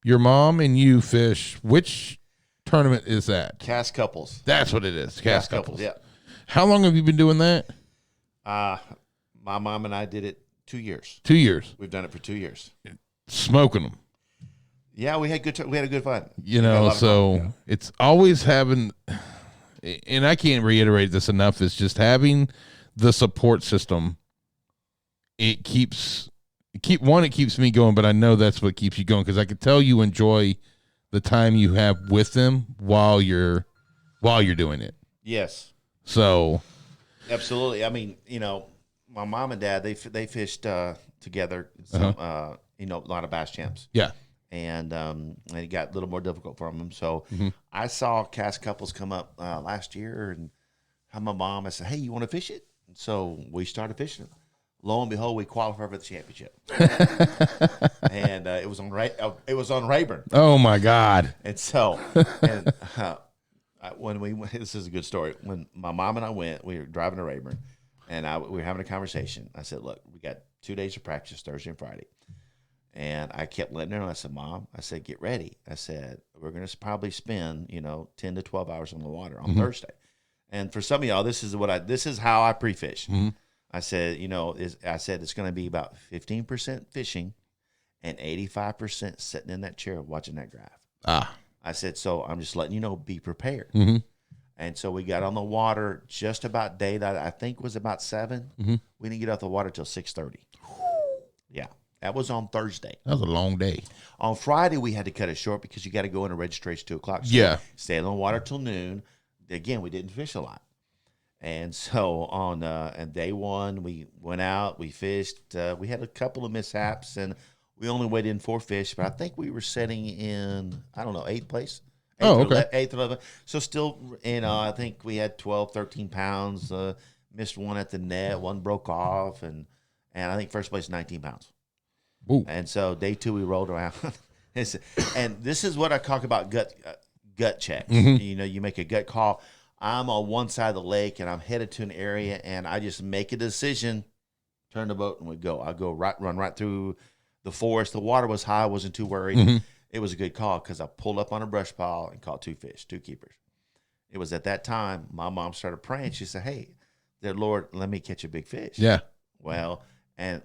your mom and you fish. Which tournament is that? Cast couples. That's what it is. Cast couples. Yeah. How long have you been doing that? My mom and I did it 2 years. 2 years. We've done it for 2 years. Smoking them. Yeah, we had good fun. So it's always having, and I can't reiterate this enough, it's just having the support system. It keeps me going, but I know that's what keeps you going, because I could tell you enjoy the time you have with them while you're doing it. Yes. So absolutely. I mean, my mom and dad, they fished together, a lot of Bass Champs. Yeah. And it got a little more difficult for them. So I saw cast couples come up last year, and had my mom, I said, hey, you want to fish it? And so we started fishing it. Lo and behold, we qualified for the championship. And it was on Rayburn. Oh my God. And so, when we went, this is a good story. When my mom and I went, we were driving to Rayburn, and we were having a conversation. I said, look, we got 2 days of practice, Thursday and Friday. And I kept letting her know. I said, Mom, get ready. I said, we're going to probably spend, 10 to 12 hours on the water on Thursday. And for some of y'all, this is how I pre-fish. I said, it's going to be about 15% fishing and 85% sitting in that chair watching that graph. I said, so I'm just letting you know, be prepared. And so we got on the water just about daylight. I think it was about 7. We didn't get off the water till 6:30. Yeah. That was on Thursday. That was a long day. On Friday, we had to cut it short because you got to go into registration 2 o'clock. So stay on the water till noon. Again, we didn't fish a lot. And so on day one, we went out, we fished. We had a couple of mishaps, and we only weighed in 4 fish. But I think we were setting in, 8th place. 8th or 11th. So still, I think we had 12, 13 pounds. Missed one at the net. One broke off. And I think first place, 19 pounds. Ooh. And so day 2 we rolled around, and this is what I talk about gut checks. You make a gut call. I'm on one side of the lake and I'm headed to an area, and I just make a decision, turn the boat, and we go. I go run right through the forest. The water was high. I wasn't too worried. It was a good call because I pulled up on a brush pile and caught 2 fish, 2 keepers. It was at that time my mom started praying. She said, "Hey, dear Lord, let me catch a big fish." Yeah. Well, and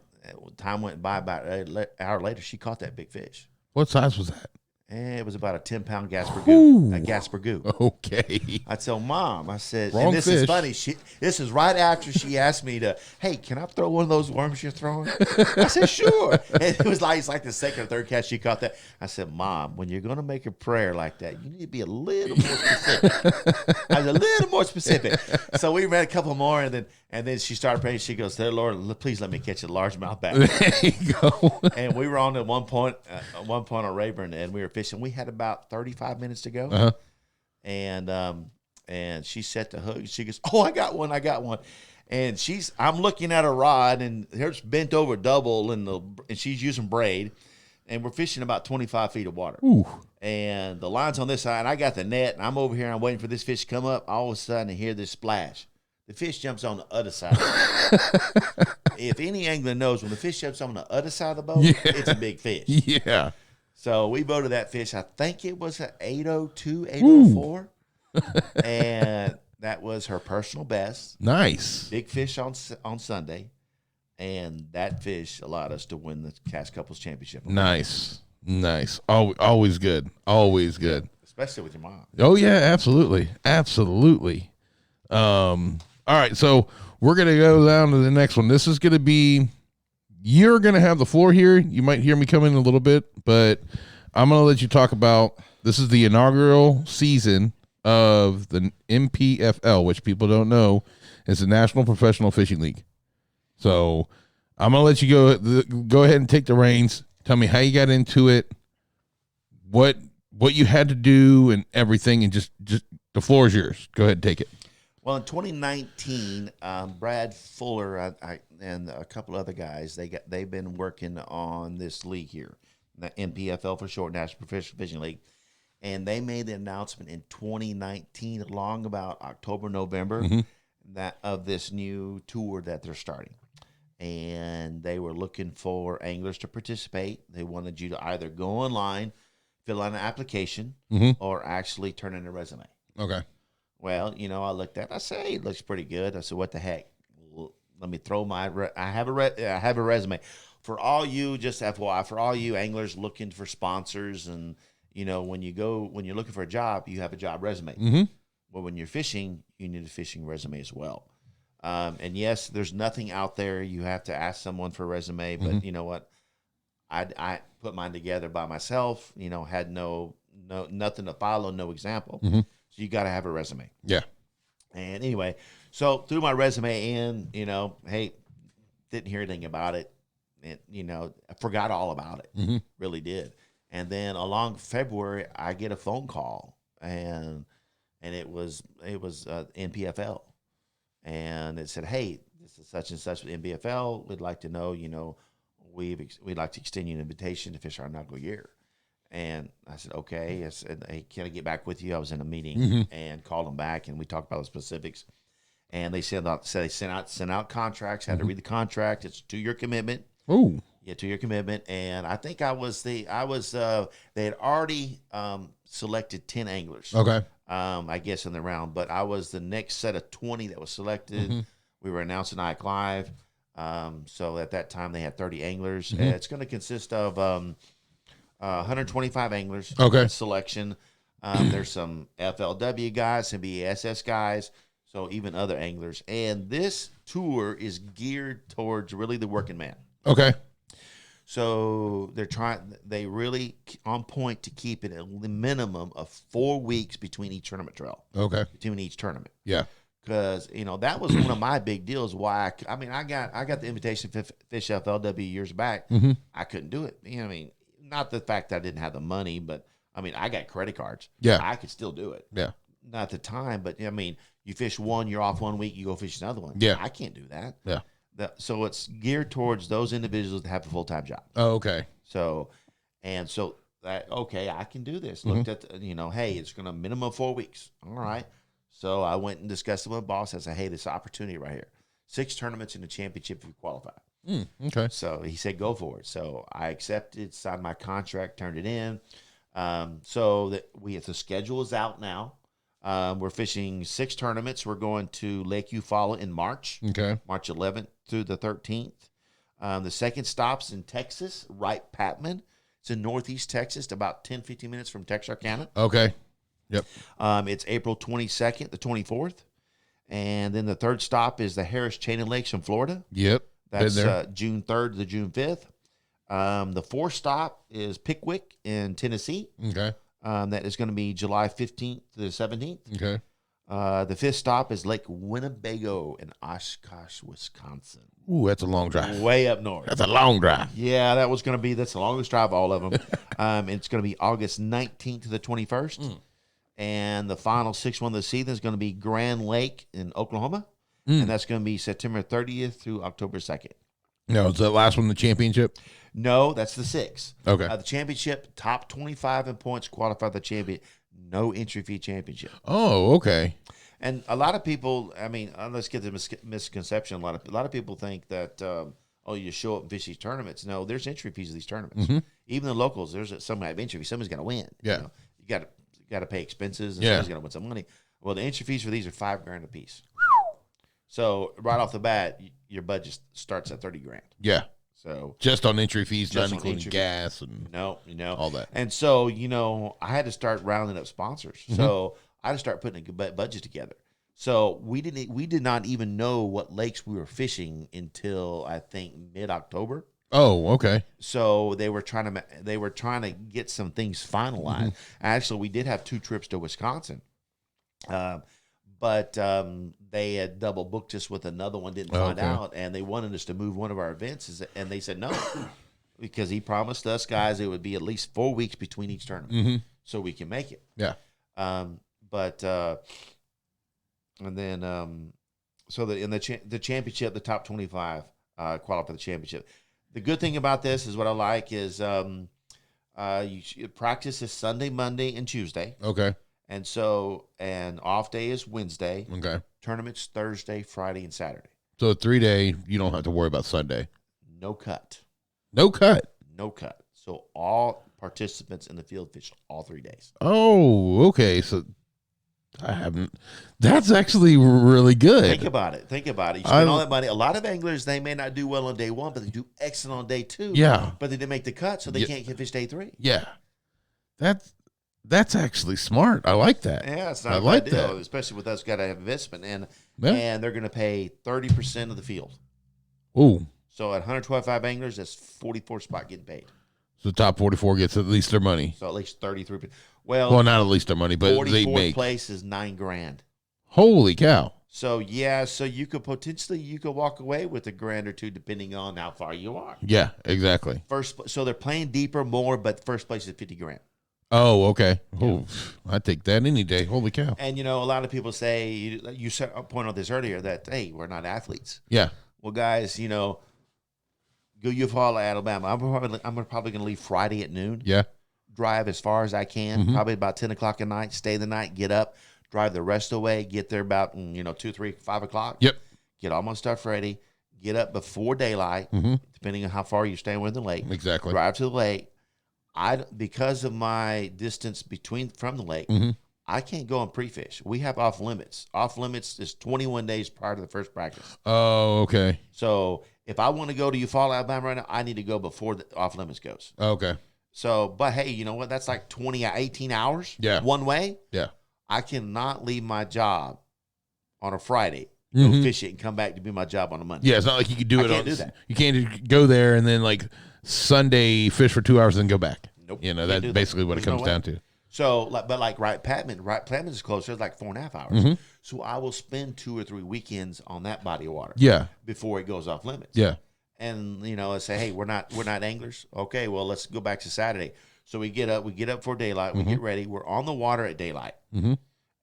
time went by, about an hour later, she caught that big fish. What size was that? It was about a 10-pound Gasper-goo. A Gasper-goo. Okay. I told Mom, I said, Wrong and this fish. is funny. This is right after she asked me to, hey, can I throw one of those worms you're throwing? I said, sure. And it's like the second or third catch she caught that. I said, Mom, when you're going to make a prayer like that, you need to be a little more specific. I was a little more specific. So we ran a couple more, and And then she started praying. She goes, "Dear Lord, please let me catch a largemouth bass." There you go. And we were on at one point on Rayburn, and we were fishing. We had about 35 minutes to go. Uh-huh. And she set the hook. She goes, "Oh, I got one. And I'm looking at a rod, and hers bent over double, and she's using braid, and we're fishing about 25 feet of water. Ooh. And the line's on this side, and I got the net, and I'm over here, and I'm waiting for this fish to come up. All of a sudden, I hear this splash. The fish jumps on the other side. If any angler knows, when the fish jumps on the other side of the boat, it's a big fish. Yeah. So we boated that fish. I think it was an 802, 804. And that was her personal best. Nice. Big fish on Sunday. And that fish allowed us to win the Cast Couples Championship. Nice. Always good. Always good. Especially with your mom. Oh, yeah, absolutely. Absolutely. All right, so we're going to go down to the next one. This is going to be, you're going to have the floor here. You might hear me come in a little bit, but I'm going to let you talk about, this is the inaugural season of the MPFL, which people don't know is the National Professional Fishing League. So I'm going to let you go ahead and take the reins. Tell me how you got into it, what you had to do and everything, and just the floor is yours. Go ahead and take it. Well, in 2019, Brad Fuller and a couple other guys, they've been working on this league here, the NPFL for short, National Professional Fishing League, and they made the announcement in 2019, along about October, November, that of this new tour that they're starting, and they were looking for anglers to participate. They wanted you to either go online, fill out an application, or actually turn in a resume. Okay. Well, I looked at it. I said, hey, it looks pretty good. I said, what the heck? Well, let me throw I have a resume. For all you, just FYI, for all you anglers looking for sponsors and, when you're looking for a job, you have a job resume. Well, when you're fishing, you need a fishing resume as well. And yes, there's nothing out there. You have to ask someone for a resume, but you know what? I put mine together by myself, had nothing to follow, no example. So you got to have a resume. Yeah. And anyway, so threw my resume in, hey, didn't hear anything about it. And, I forgot all about it. Really did. And then along February, I get a phone call and it was NPFL. And it said, hey, this is such and such with NPFL. We'd like to know, we'd like to extend you an invitation to fish our inaugural year. And I said, okay. I said, hey, can I get back with you? I was in a meeting and called them back, and we talked about the specifics. And they sent out contracts. Had to read the contract. It's a 2-year commitment. Oh, yeah, 2-year commitment. And I think they had already selected 10 anglers. okay. I guess in the round, but I was the next set of 20 that was selected. We were announcing Ike Live. So at that time they had 30 anglers. It's going to consist of 125 anglers. Okay. Selection. There's some FLW guys, some BASS guys, so even other anglers. And this tour is geared towards really the working man. Okay. So they really on point to keep it at the minimum of 4 weeks between each tournament trail. Okay. Between each tournament. Yeah. Because, that was one of my big deals. Why I got the invitation to fish FLW years back. I couldn't do it. Not the fact that I didn't have the money, but I got credit cards. Yeah. I could still do it. Yeah. Not at the time, but you fish one, you're off 1 week, you go fish another one. Yeah. I can't do that. Yeah. So it's geared towards those individuals that have a full-time job. Oh, okay. So that, okay, I can do this. Looked at, hey, it's going to minimum 4 weeks. All right. So I went and discussed it with my boss. I said, hey, this opportunity right here. 6 tournaments in the championship if you qualify. Okay. So he said, go for it. So I accepted, signed my contract, turned it in. So that the schedule is out now. We're fishing 6 tournaments. We're going to Lake Eufaula in March. Okay. March 11th through the 13th. The second stop's in Texas, Wright-Patman. It's in northeast Texas, about 10, 15 minutes from Texarkana. Okay. Yep. It's April 22nd, the 24th. And then the third stop is the Harris Chain of Lakes in Florida. Yep. That's June 3rd to June 5th. The fourth stop is Pickwick in Tennessee. Okay. That is going to be July 15th to the 17th. Okay. The fifth stop is Lake Winnebago in Oshkosh, Wisconsin. Ooh, that's a long drive. Way up north. That's a long drive. Yeah, that's the longest drive of all of them. It's going to be August 19th to the 21st. And the final sixth one of the season is going to be Grand Lake in Oklahoma. And that's going to be September 30th through October 2nd. No, is that last one the championship? No, that's the sixth. Okay. The championship, top 25 in points qualify the champion. No entry fee championship. Oh, okay. And a lot of people, I mean, let's get the misconception. A lot of people think that, you show up and fish these tournaments. No, there's entry fees of these tournaments. Even the locals, there's some have entry fees. Somebody's got to win. Yeah. You got to pay expenses, and somebody's got to win some money. Well, the entry fees for these are $5,000 a piece. So right off the bat, your budget starts at $30,000. Yeah. So just on entry fees, not including gas and all that. And so, I had to start rounding up sponsors. So I had to start putting a budget together. So we did not even know what lakes we were fishing until I think mid-October. Oh, okay. So they were trying to get some things finalized. Actually, we did have 2 trips to Wisconsin. But they had double booked us with another one, didn't find out, and they wanted us to move one of our events, and they said no, because he promised us guys it would be at least 4 weeks between each tournament, so we can make it. Yeah. So in the championship, the top 25 qualify for the championship. The good thing about this is what I like is you practice is Sunday, Monday, and Tuesday. Okay. And off day is Wednesday. Okay. Tournaments Thursday, Friday, and Saturday. So 3-day, you don't have to worry about Sunday. No cut. No cut. No cut. So all participants in the field fish all 3 days. Oh, okay. So I haven't. That's actually really good. Think about it. You spend all that money. A lot of anglers, they may not do well on day 1, but they do excellent on day 2. Yeah. But they didn't make the cut, so they can't get fish day 3. Yeah. That's actually smart. I like that. Yeah, it's not I a like bad deal, that. especially with us got to have investment. And they're going to pay 30% of the field. Ooh. So at 125 anglers, that's 44 spot getting paid. So the top 44 gets at least their money. So at least 33%. Well, not at least their money, but they make. 44th place is $9,000. Holy cow. So you could walk away with $1,000 or $2,000 depending on how far you are. Yeah, exactly. So they're playing deeper more, but first place is $50,000. Oh, okay. Oh, I'd take that any day. Holy cow. And, a lot of people say, you pointed out this earlier, that, hey, we're not athletes. Yeah. Well, guys, go Eufaula, Alabama. I'm probably going to leave Friday at noon. Yeah. Drive as far as I can, probably about 10 o'clock at night, stay the night, get up, drive the rest of the way, get there about, 2, 3, 5 o'clock. Yep. Get all my stuff ready, get up before daylight, depending on how far you're staying within the lake. Exactly. Drive to the lake. Because of my distance from the lake, I can't go on pre-fish. We have off limits. Off limits is 21 days prior to the first practice. Oh, okay. So if I want to go to Eufaula, Alabama right now, I need to go before the off limits goes. Okay. So, but hey, you know what? That's like 18 hours one way. Yeah. I cannot leave my job on a Friday, go fish it, and come back to do my job on a Monday. Yeah, it's not like you could do it. I can't do that. You can't just go there and then Sunday fish for 2 hours and then go back. Nope. That's basically what it comes down to. So, but Wright Patman is closer. It's like 4.5 hours. So I will spend 2 or 3 weekends on that body of water. Yeah. Before it goes off limits. Yeah. And I say, hey, we're not anglers. Okay, well, let's go back to Saturday. So we get up for daylight. We get ready. We're on the water at daylight.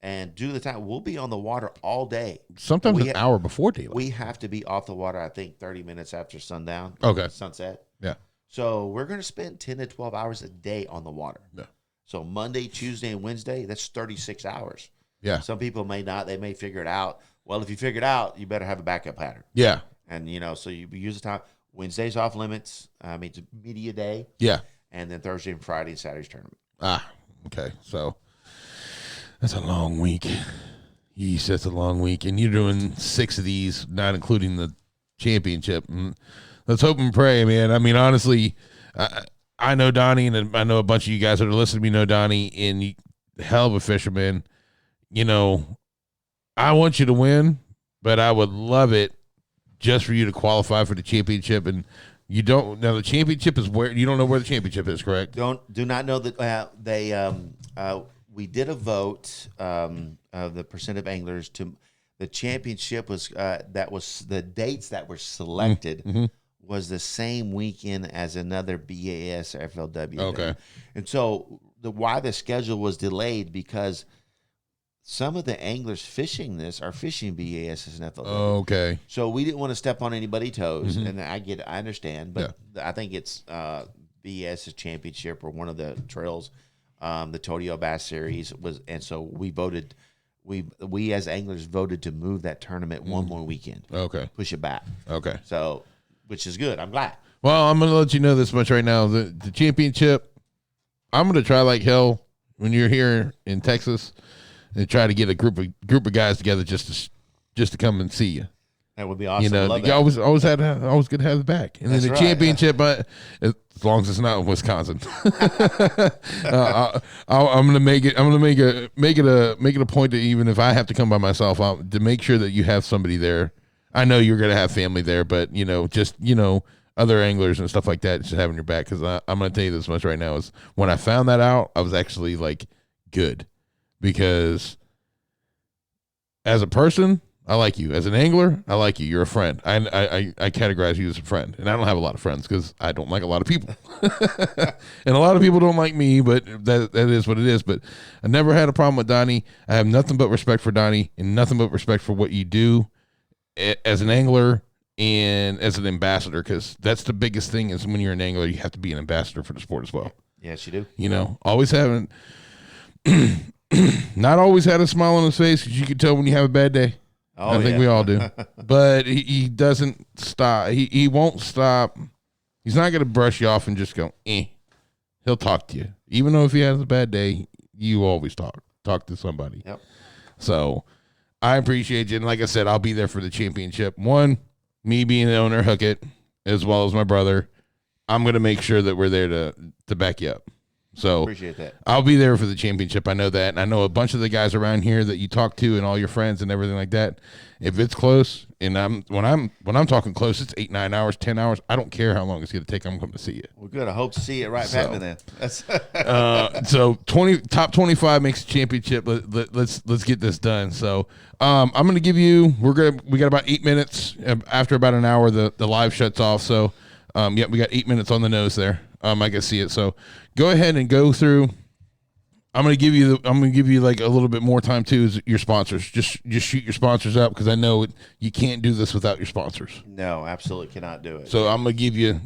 And due to the time, we'll be on the water all day. Sometimes an hour before daylight. We have to be off the water, I think, 30 minutes after sundown. Okay. Sunset. Yeah. So we're going to spend 10 to 12 hours a day on the water. Yeah. So Monday, Tuesday, and Wednesday, that's 36 hours. Yeah. Some people may not. They may figure it out. Well, if you figure it out, you better have a backup pattern. Yeah. And, so you use the time. Wednesday's off limits. It's a media day. Yeah. And then Thursday and Friday and Saturday's tournament. Okay. So that's a long week. Yeesh, that's a long week. And you're doing 6 of these, not including the championship. Let's hope and pray, man. I mean, honestly, I know Donnie, and I know a bunch of you guys that are listening to me know Donnie, and hell of a fisherman. I want you to win, but I would love it just for you to qualify for the championship. And you don't now. The championship is where you don't know where the championship is, correct? Do not know that we did a vote of the percent of anglers to the championship was that was the dates that were selected was the same weekend as another BAS or FLW event. And so why the schedule was delayed because some of the anglers fishing this are fishing BAS and FLW. Okay. So we didn't want to step on anybody's toes, and I understand, but I think it's BAS's championship or one of the trails, the Todio Bass Series was, and so we voted. We as anglers voted to move that tournament one more weekend. Okay. Push it back. Okay. So, which is good. I'm glad. Well, I'm going to let you know this much right now. The championship, I'm going to try like hell when you're here in Texas and try to get a group of guys together just to come and see you. That would be awesome. You know, Love you that. always good to have the back, and That's then the right, championship. But as long as it's not in Wisconsin, I'm gonna make it a point to, even if I have to come by myself, to make sure that you have somebody there. I know you're gonna have family there, but other anglers and stuff like that, just having your back. Because I'm gonna tell you this much right now is when I found that out, I was actually like good, because as a person, I like you. As an angler, I like you. You're a friend. I categorize you as a friend. And I don't have a lot of friends because I don't like a lot of people. And a lot of people don't like me, but that is what it is. But I never had a problem with Donnie. I have nothing but respect for Donnie and nothing but respect for what you do as an angler and as an ambassador, because that's the biggest thing is when you're an angler, you have to be an ambassador for the sport as well. Yes, you do. Always having not always had a smile on his face, because you can tell when you have a bad day. I think we all do. But he doesn't stop. He won't stop. He's not going to brush you off and just go, eh. He'll talk to you. Even though if he has a bad day, you always talk to somebody. Yep. So I appreciate you. And like I said, I'll be there for the championship. One, me being the owner of Hookit, as well as my brother, I'm going to make sure that we're there to back you up. So appreciate that. I'll be there for the championship. I know that. And I know a bunch of the guys around here that you talk to and all your friends and everything like that. If it's close, and when I'm talking close, it's 8, 9 hours, 10 hours. I don't care how long it's going to take. I'm coming to see you. Well, good. I hope to see it right back then. That's so top 25 makes the championship. Let's get this done. So I'm going to give you. We got about 8 minutes. After about an hour, the live shuts off. So we got 8 minutes on the nose there. I can see it. So go ahead and go through. I'm gonna give you like a little bit more time too. Is your sponsors? Just shoot your sponsors up, because I know you can't do this without your sponsors. No, absolutely cannot do it. So I'm gonna give you.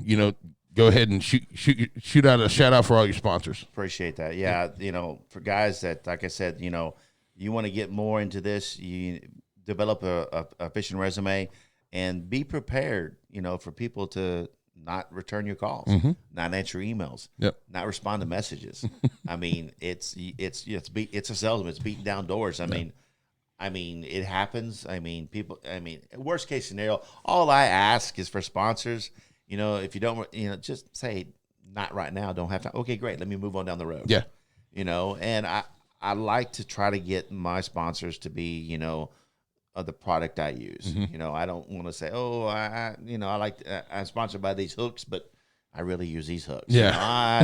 Go ahead and shoot out a shout out for all your sponsors. Appreciate that. Yeah, for guys that, like I said, you want to get more into this, you develop a fishing resume, and be prepared. For people to not return your calls, not answer emails, not respond to messages. I mean, it's a salesman. It's beating down doors. I mean, it happens. Worst case scenario, all I ask is for sponsors. If you don't, just say not right now. Don't have time. Okay, great. Let me move on down the road. Yeah. And I like to try to get my sponsors to be, of the product I use. I don't want to say, I'm sponsored by these hooks, but I really use these hooks. Yeah. I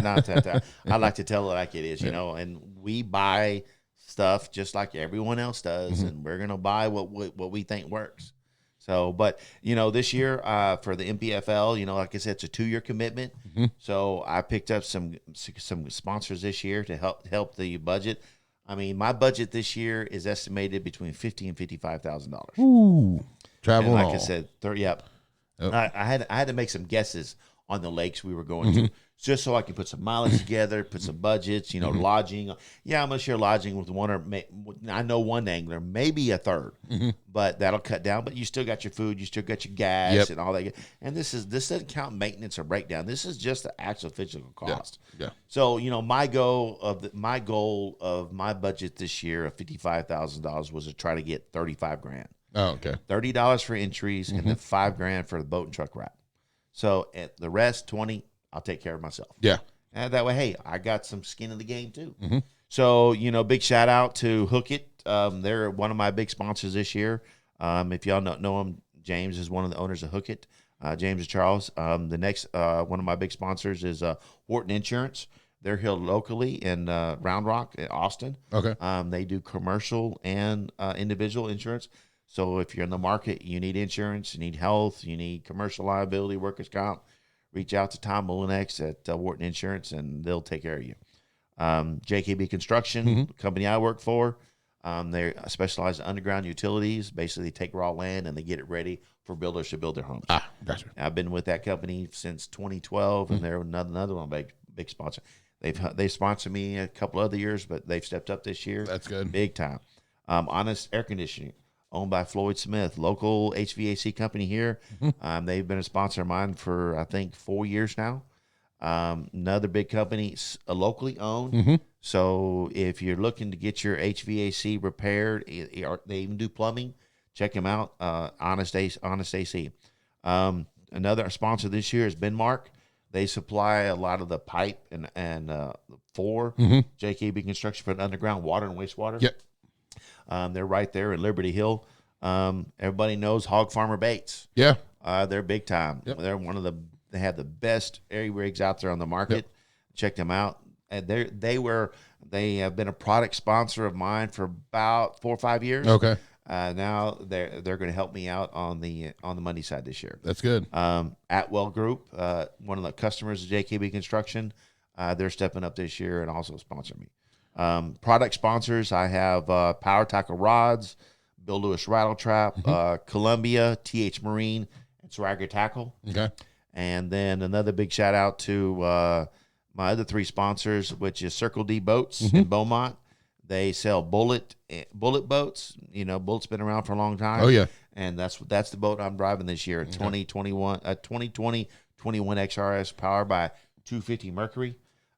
like to tell it like it is, and we buy stuff just like everyone else does, and we're going to buy what we think works. So, but, this year for the MPFL, like I said, it's a 2-year commitment. So I picked up some sponsors this year to help the budget. My budget this year is estimated between $50,000 and $55,000. Ooh, travel and and like all. I said, yep. I had to make some guesses on the lakes we were going to, just so I could put some mileage together, put some budgets, lodging. Yeah, I'm gonna share lodging with I know one angler, maybe a third, but that'll cut down. But you still got your food, you still got your gas and all that. And this doesn't count maintenance or breakdown. This is just the actual physical cost. Yeah. So my goal of my budget this year of $55,000 was to try to get $35,000. Oh, okay. $30 for entries and then $5,000 for the boat and truck wrap. So at the rest, $20,000, I'll take care of myself. Yeah. And that way, hey, I got some skin in the game too. So, big shout out to Hookit. They're one of my big sponsors this year. If y'all don't know him, James is one of the owners of Hookit. James and Charles. The next one of my big sponsors is Whorton Insurance. They're here locally in Round Rock, in Austin. Okay. They do commercial and individual insurance. So if you're in the market, you need insurance, you need health, you need commercial liability, workers' comp, reach out to Tom Molinex at Whorton Insurance, and they'll take care of you. JKB Construction, the company I work for, they specialize in underground utilities. Basically, they take raw land and they get it ready for builders to build their homes. Gotcha. I've been with that company since 2012, and they're another one big sponsor. They sponsored me a couple other years, but they've stepped up this year. That's good. Big time. Honest Air Conditioning, owned by Floyd Smith, local HVAC company here. They've been a sponsor of mine for, I think, 4 years now. Another big company, locally owned. So if you're looking to get your HVAC repaired, they even do plumbing. Check them out. Honest AC. Another sponsor this year is Benmark. They supply a lot of the pipe and for JKB Construction for the underground water and wastewater. Yep. They're right there in Liberty Hill. Everybody knows Hog Farmer Baits. Yeah. They're big time. Yep. They have the best area rigs out there on the market. Yep. Check them out. And they have been a product sponsor of mine for about 4 or 5 years. Okay. Now they're going to help me out on the money side this year. That's good. Atwell Group, one of the customers of JKB Construction, they're stepping up this year and also sponsor me. Product sponsors, I have Power Tackle Rods, Bill Lewis Rattle Trap, Columbia, TH Marine, and Swagger Tackle. Okay. And then another big shout out to my other 3 sponsors, which is Circle D Boats in Beaumont. They sell bullet boats. You know, Bullet's been around for a long time. Oh yeah. And that's the boat I'm driving this year, 2020 21 XRS powered by 250 Mercury.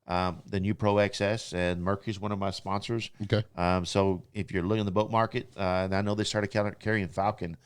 The new Pro XS, and Mercury's one of my sponsors. Okay. So if you're looking at the boat market, and I know they started carrying Falcon,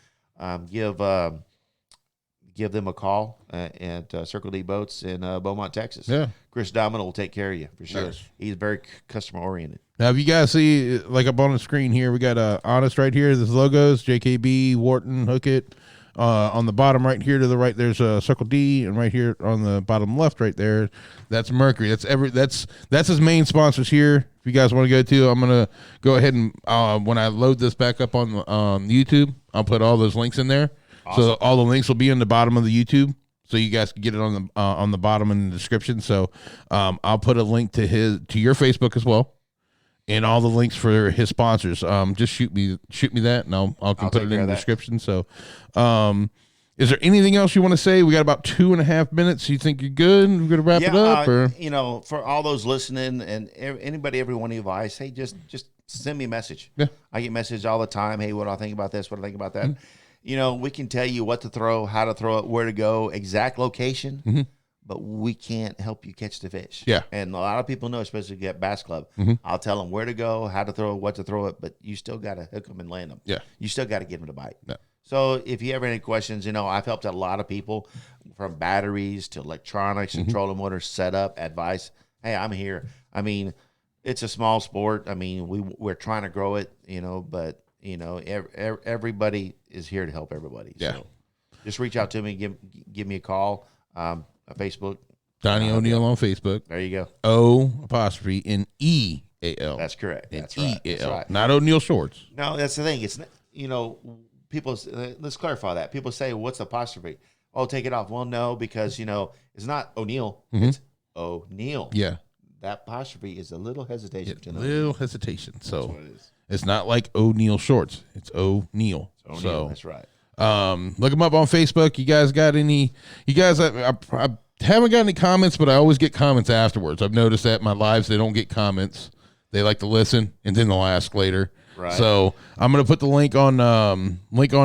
give them a call at Circle D Boats in Beaumont, Texas. Yeah. Chris Domino will take care of you for sure. Nice. He's very customer oriented. Now, if you guys see, like up on the screen here, we got Honest right here. This logos, JKB, Whorton, Hookit. On the bottom right here to the right, there's a Circle D, and right here on the bottom left right there, that's Mercury. That's his main sponsors here. If you guys want to go to, I'm gonna go ahead and when I load this back up on YouTube, I'll put all those links in there. Awesome. So all the links will be in the bottom of the YouTube, so you guys can get it on the bottom in the description. So I'll put a link to your Facebook as well, and all the links for his sponsors. Just shoot me that, and I'll put it in the description. So, is there anything else you want to say? We got about 2.5 minutes. You think you're good? We're gonna wrap it up, or you know, for all those listening and anybody, every one of you, I say just send me a message. Yeah, I get messages all the time. Hey, what do I think about this? What do I think about that? You know, we can tell you what to throw, how to throw it, where to go, exact location. But we can't help you catch the fish. Yeah. And a lot of people know, especially at Bass Club, I'll tell them where to go, how to throw it, what to throw it, but you still got to hook them and land them. Yeah. You still got to get them to bite. Yeah. So if you ever have any questions, you know, I've helped out a lot of people from batteries to electronics and trolling motors, setup, advice. Hey, I'm here. I mean, it's a small sport. I mean, we're trying to grow it, you know, but, you know, everybody is here to help everybody. Yeah. So just reach out to me, give me a call. Facebook, Donnie O'Neal on Facebook. There you go. O'_N_E_A_L. That's correct. And That's right. E-A-L. That's right. Not O'Neal Shorts. No, that's the thing. It's, you know, people, let's clarify that. People say, what's apostrophe? Oh, take it off. Well, no, because, you know, it's not O'Neal. It's O'Neal. Yeah. That apostrophe is a little hesitation. A little hesitation. So it's not like O'Neal Shorts. It's O'Neal. So that's right. Look them up on Facebook. You guys got any? You guys, I haven't got any comments, but I always get comments afterwards. I've noticed that in my lives, they don't get comments. They like to listen, and then they'll ask later. Right. So I'm gonna put the link on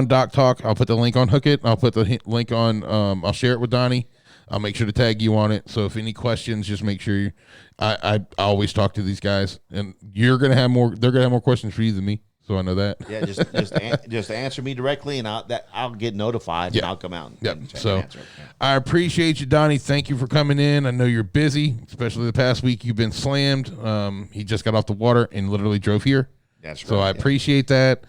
Doc Talk. I'll put the link on Hookit. I'll put the link on. I'll share it with Donnie. I'll make sure to tag you on it. So if any questions, just make sure I always talk to these guys, and you're gonna have more. They're gonna have more questions for you than me. So I know that. Yeah, just answer me directly, and I'll get notified, and I'll come out. And check so and answer. I appreciate you, Donnie. Thank you for coming in. I know you're busy, especially the past week. You've been slammed. He just got off the water and literally drove here. That's right. So I appreciate that.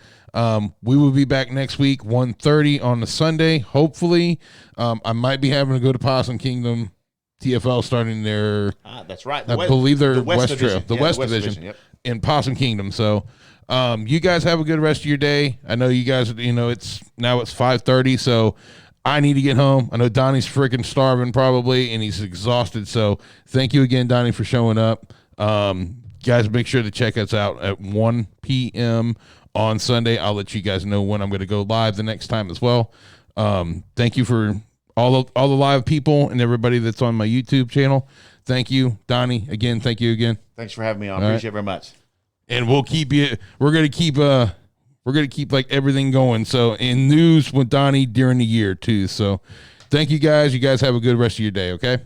We will be back next week, 1:30 on the Sunday. Hopefully, I might be having to go to Possum Kingdom TFL starting their. That's right. I believe they're the West Division. Trail, the West Division, Yep. in Possum Kingdom. So, you guys have a good rest of your day. I know you guys. It's 5:30, so I need to get home. I know Donnie's freaking starving probably, and he's exhausted. So, thank you again, Donnie, for showing up. Guys, make sure to check us out at 1 p.m. on Sunday. I'll let you guys know when I'm going to go live the next time as well. Thank you for all the live people and everybody that's on my YouTube channel. Thank you, Donnie. Again, thank you again. Thanks for having me on. Appreciate it very much. And we'll keep you. We're gonna keep like everything going. So in news with Donnie during the year too. So thank you guys. You guys have a good rest of your day. Okay.